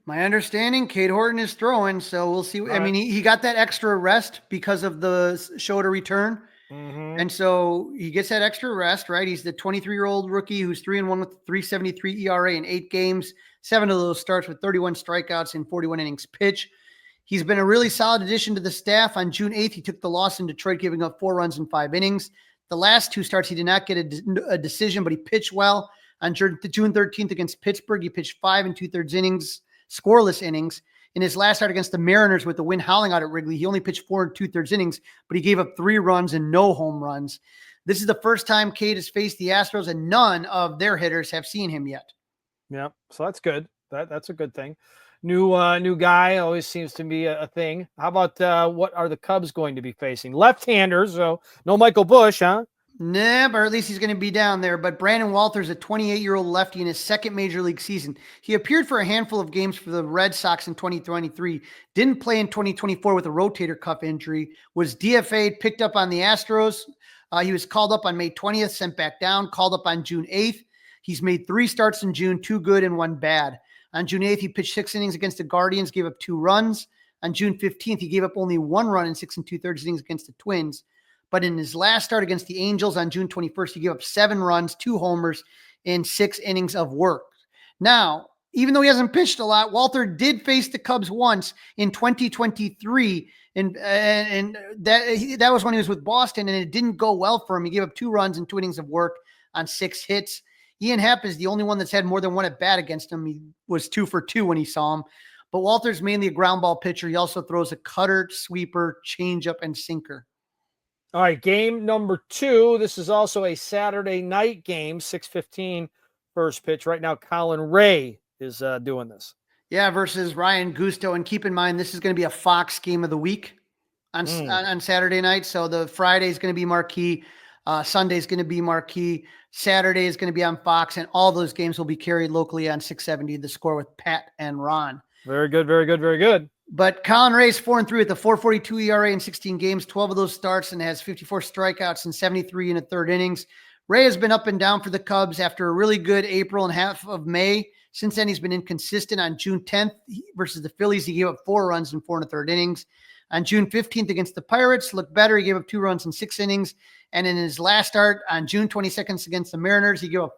My understanding, Cade Horton is throwing, so we'll see. All I mean, he got that extra rest because of the Shota return. Mm-hmm. And so he gets that extra rest, right? He's the 23-year-old rookie who's 3-1 with 3.73 ERA in 8 games. 7 of those starts with 31 strikeouts and 41 innings pitch. He's been a really solid addition to the staff. On June 8th, he took the loss in Detroit, giving up 4 runs in 5 innings. The last 2 starts, he did not get a decision, but he pitched well. On June 13th against Pittsburgh, he pitched 5 2/3 innings, scoreless innings. In his last start against the Mariners with the wind howling out at Wrigley, he only pitched 4 2/3 innings, but he gave up 3 runs and no home runs. This is the first time Cade has faced the Astros, and none of their hitters have seen him yet. Yeah, so that's good. That's a good thing. New guy always seems to be a thing. How about what are the Cubs going to be facing? Left-handers, so no Michael Busch, huh? Nah, but at least he's going to be down there. But Brandon Walters, a 28-year-old lefty in his second major league season. He appeared for a handful of games for the Red Sox in 2023, didn't play in 2024 with a rotator cuff injury, was DFA'd, picked up on the Astros. He was called up on May 20th, sent back down, called up on June 8th. He's made 3 starts in June, 2 good and 1 bad. On June 8th, he pitched 6 innings against the Guardians, gave up 2 runs. On June 15th, he gave up only 1 run in 6 2/3 innings against the Twins. But in his last start against the Angels on June 21st, he gave up 7 runs, 2 homers, in 6 innings of work. Now, even though he hasn't pitched a lot, Walter did face the Cubs once in 2023, and that was when he was with Boston, and it didn't go well for him. He gave up 2 runs and 2 innings of work on 6 hits. Ian Happ is the only one that's had more than 1 at bat against him. He was 2 for 2 when he saw him. But Walter's mainly a ground ball pitcher. He also throws a cutter, sweeper, changeup, and sinker. All right, game number 2. This is also a Saturday night game, 6:15 first pitch. Right now, Colin Ray is doing this. Yeah, versus Ryan Gusto. And keep in mind, this is going to be a Fox game of the week on Saturday night. So the Friday is going to be marquee. Sunday is going to be marquee. Saturday is going to be on Fox. And all those games will be carried locally on 670, The Score with Pat and Ron. Very good, very good, very good. But Colin Ray's 4-3 with a 4.42 ERA in 16 games, 12 of those starts, and has 54 strikeouts and 73 1/3 innings. Ray has been up and down for the Cubs after a really good April and half of May. Since then, he's been inconsistent. On June 10th versus the Phillies, he gave up 4 runs in 4 1/3 innings. On June 15th against the Pirates, looked better. He gave up 2 runs in 6 innings. And in his last start on June 22nd against the Mariners, he gave up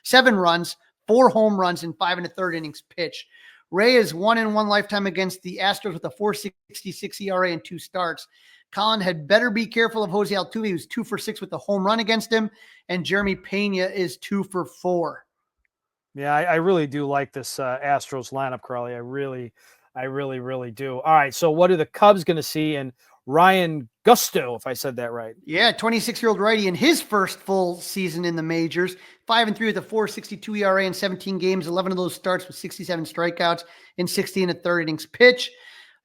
7 runs, 4 home runs in 5 1/3 innings pitch. Ray is 1-1 lifetime against the Astros with a 4.66 ERA and 2 starts. Colin had better be careful of Jose Altuve, who's 2 for 6 with a home run against him, and Jeremy Pena is 2 for 4. Yeah, I really do like this Astros lineup, Crawly. I really do. All right, so what are the Cubs going to see? And Ryan Gusto, if I said that right. Yeah, 26-year-old righty in his first full season in the majors. 5-3 with a 4.62 ERA in 17 games, 11 of those starts with 67 strikeouts in 60 1/3 innings pitch.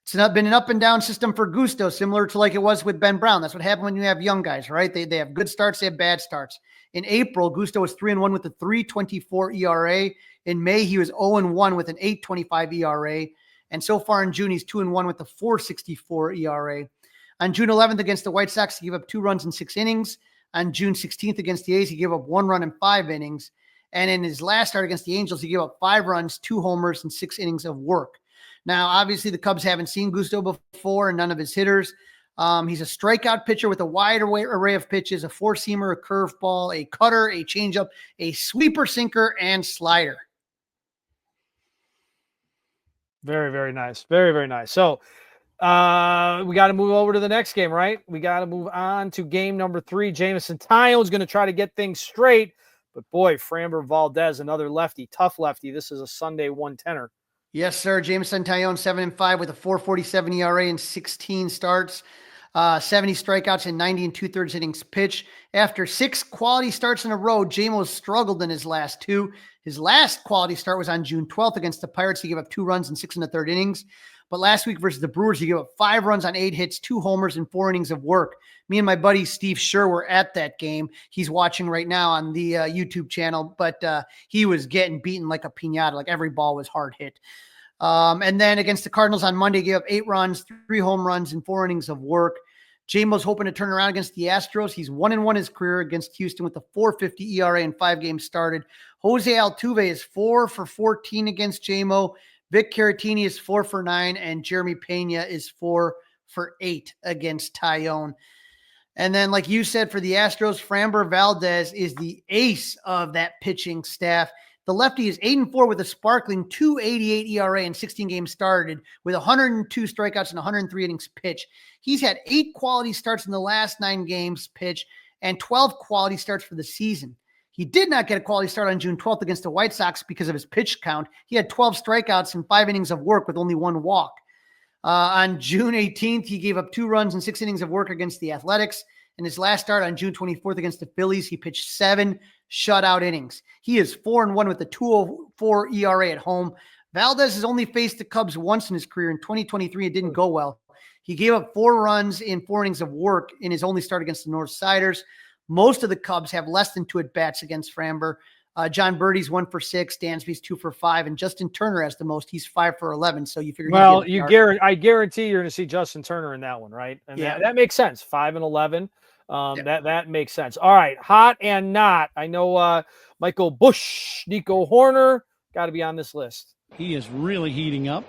It's not been an up and down system for Gusto, similar to like it was with Ben Brown. That's what happened when you have young guys, right? They have good starts, they have bad starts. In April, Gusto was 3-1 with a 3.24 ERA. In May, he was 0-1 with an 8.25 ERA. And so far in June, he's 2-1 with a 4.64 ERA. On June 11th against the White Sox, he gave up 2 runs in 6 innings. On June 16th against the A's, he gave up 1 run in 5 innings. And in his last start against the Angels, he gave up 5 runs, 2 homers, and 6 innings of work. Now, obviously, the Cubs haven't seen Gusto before, and none of his hitters. He's a strikeout pitcher with a wide array of pitches, a 4-seamer, a curveball, a cutter, a changeup, a sweeper, sinker, and slider. Very, very nice. Very, very nice. So we got to move over to the next game, right? We got to move on to game number 3. Jameson Taillon is going to try to get things straight. But boy, Framber Valdez, another lefty, tough lefty. This is a Sunday 110er. Yes, sir. Jameson Taillon, 7-5 with a 4.47 ERA in 16 starts, 70 strikeouts and 90 2/3 innings pitch. After 6 quality starts in a row, Jamo struggled in his last 2. His last quality start was on June 12th against the Pirates. He gave up 2 runs in 6 1/3 innings. But last week versus the Brewers, he gave up 5 runs on 8 hits, 2 homers, and 4 innings of work. Me and my buddy Steve Scher were at that game. He's watching right now on the YouTube channel, but he was getting beaten like a piñata, like every ball was hard hit. And then against the Cardinals on Monday, gave up 8 runs, 3 home runs, and 4 innings of work. Jamo's hoping to turn around against the Astros. He's 1-1 his career against Houston with a 4.50 ERA in 5 games started. Jose Altuve is 4 for 14 against Jamo. Vic Caratini is 4 for 9, and Jeremy Pena is 4 for 8 against Taillon. And then, like you said, for the Astros, Framber Valdez is the ace of that pitching staff. The lefty is 8-4 with a sparkling 2.88 ERA in 16 games started, with 102 strikeouts and 103 innings pitched. He's had 8 quality starts in the last 9 games pitched and 12 quality starts for the season. He did not get a quality start on June 12th against the White Sox because of his pitch count. He had 12 strikeouts and 5 innings of work with only 1 walk. On June 18th, he gave up 2 runs and 6 innings of work against the Athletics. In his last start on June 24th against the Phillies, he pitched 7 shutout innings. He is 4-1 with a 2.04 ERA at home. Valdez has only faced the Cubs once in his career. In 2023, it didn't go well. He gave up 4 runs in 4 innings of work in his only start against the North Siders. Most of the Cubs have less than 2 at-bats against Framber. John Birdie's 1 for 6, Dansby's 2 for 5, and Justin Turner has the most. He's 5 for 11. So you figure. Well, I guarantee you're going to see Justin Turner in that one, right? And yeah, that makes sense. 5 and 11. That makes sense. All right, hot and not. I know Michael Busch, Nico Horner, got to be on this list. He is really heating up.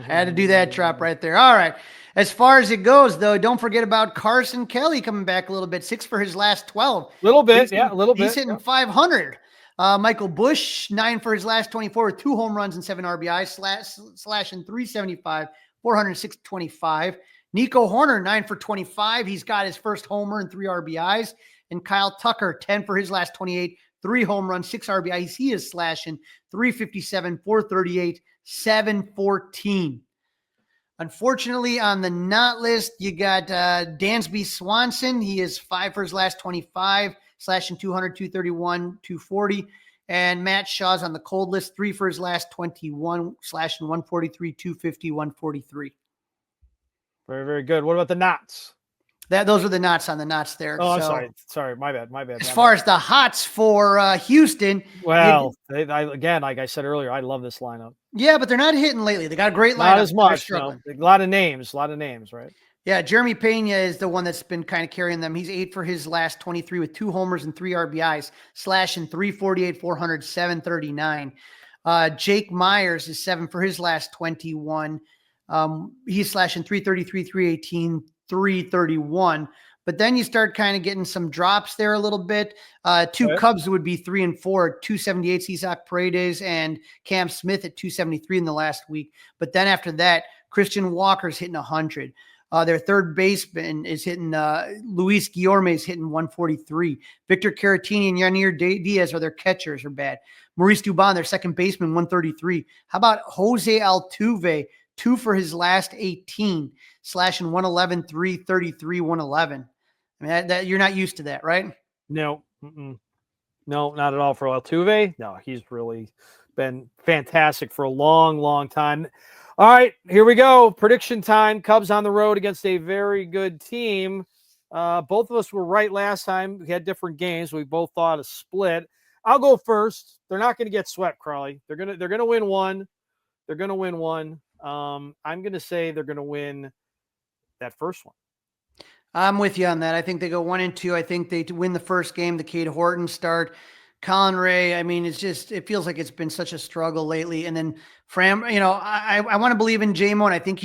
Had to do that drop right there. All right. As far as it goes, though, don't forget about Carson Kelly coming back a little bit. 6 for his last 12. A little bit. He's hitting 500. Michael Busch, 9 for his last 24 with 2 home runs and 7 RBIs, slashing 375, 406.25. Nico Horner, 9 for 25. He's got his first homer and 3 RBIs. And Kyle Tucker, 10 for his last 28, 3 home runs, 6 RBIs. He is slashing 357, 438, 714. Unfortunately, on the not list, you got Dansby Swanson. He is 5 for his last 25, slashing 200, 231, 240. And Matt Shaw's on the cold list, 3 for his last 21, slashing 143, 250, 143. Very, very good. What about the knots? Those are the knots on the knots there. Oh, I'm sorry. My bad. As far as the hots for Houston. Well, again, like I said earlier, I love this lineup. Yeah, but they're not hitting lately. They got a great lineup. Not as much. No. A lot of names, right? Yeah, Jeremy Pena is the one that's been kind of carrying them. He's 8 for his last 23 with 2 homers and 3 RBIs, slashing 348, 400, 739. Jake Myers is 7 for his last 21. He's slashing 333, 318, 331. But then you start kind of getting some drops there a little bit. 2 Cubs would be 3 and 4, 278 Cesar Paredes and Cam Smith at 273 in the last week. But then after that, Christian Walker's hitting 100. Their third baseman is hitting, Luis Guillorme is hitting 143. Victor Caratini and Yanir Diaz are their catchers, are bad. Maurice Dubon, their second baseman, 133. How about Jose Altuve, 2 for his last 18, slashing 111, 333, 111. I mean, that you're not used to that, right? No. No, not at all for Altuve. No, he's really been fantastic for a long, long time. All right, here we go. Prediction time. Cubs on the road against a very good team. Both of us were right last time. We had different games. We both thought a split. I'll go first. They're not going to get swept, Crawly. They're gonna win one. They're gonna win one. I'm gonna say they're gonna win that first one. I'm with you on that. I think they go 1-2. I think they win the first game. The Cade Horton start. Colin Ray, I mean, it feels like it's been such a struggle lately. And then Fram, I want to believe in Jamo, and I think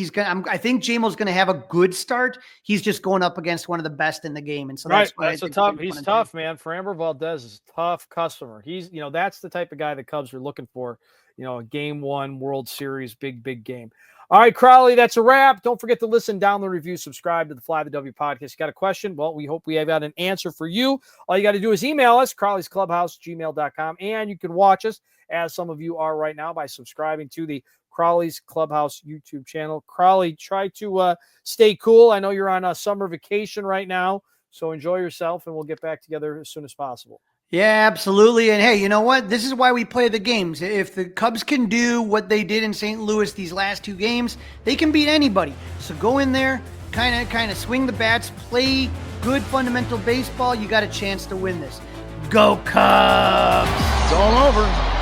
I think Jamo's going to have a good start. He's just going up against one of the best in the game. And so that's tough. He's tough, man. Framber Valdez is a tough customer. He's, that's the type of guy the Cubs are looking for, a game 1 World Series, big game. All right, Crawly, that's a wrap. Don't forget to listen, download, review, subscribe to the Fly the W podcast. You got a question? Well, we hope we have got an answer for you. All you got to do is email us, crawlysclubhouse@gmail.com, and you can watch us, as some of you are right now, by subscribing to the Crawly's Clubhouse YouTube channel. Crawly, try to stay cool. I know you're on a summer vacation right now, so enjoy yourself, and we'll get back together as soon as possible. Yeah, absolutely. And hey, you know what? This is why we play the games. If the Cubs can do what they did in St. Louis these last 2 games, they can beat anybody. So go in there, kind of swing the bats, play good fundamental baseball. You got a chance to win this. Go Cubs! It's all over.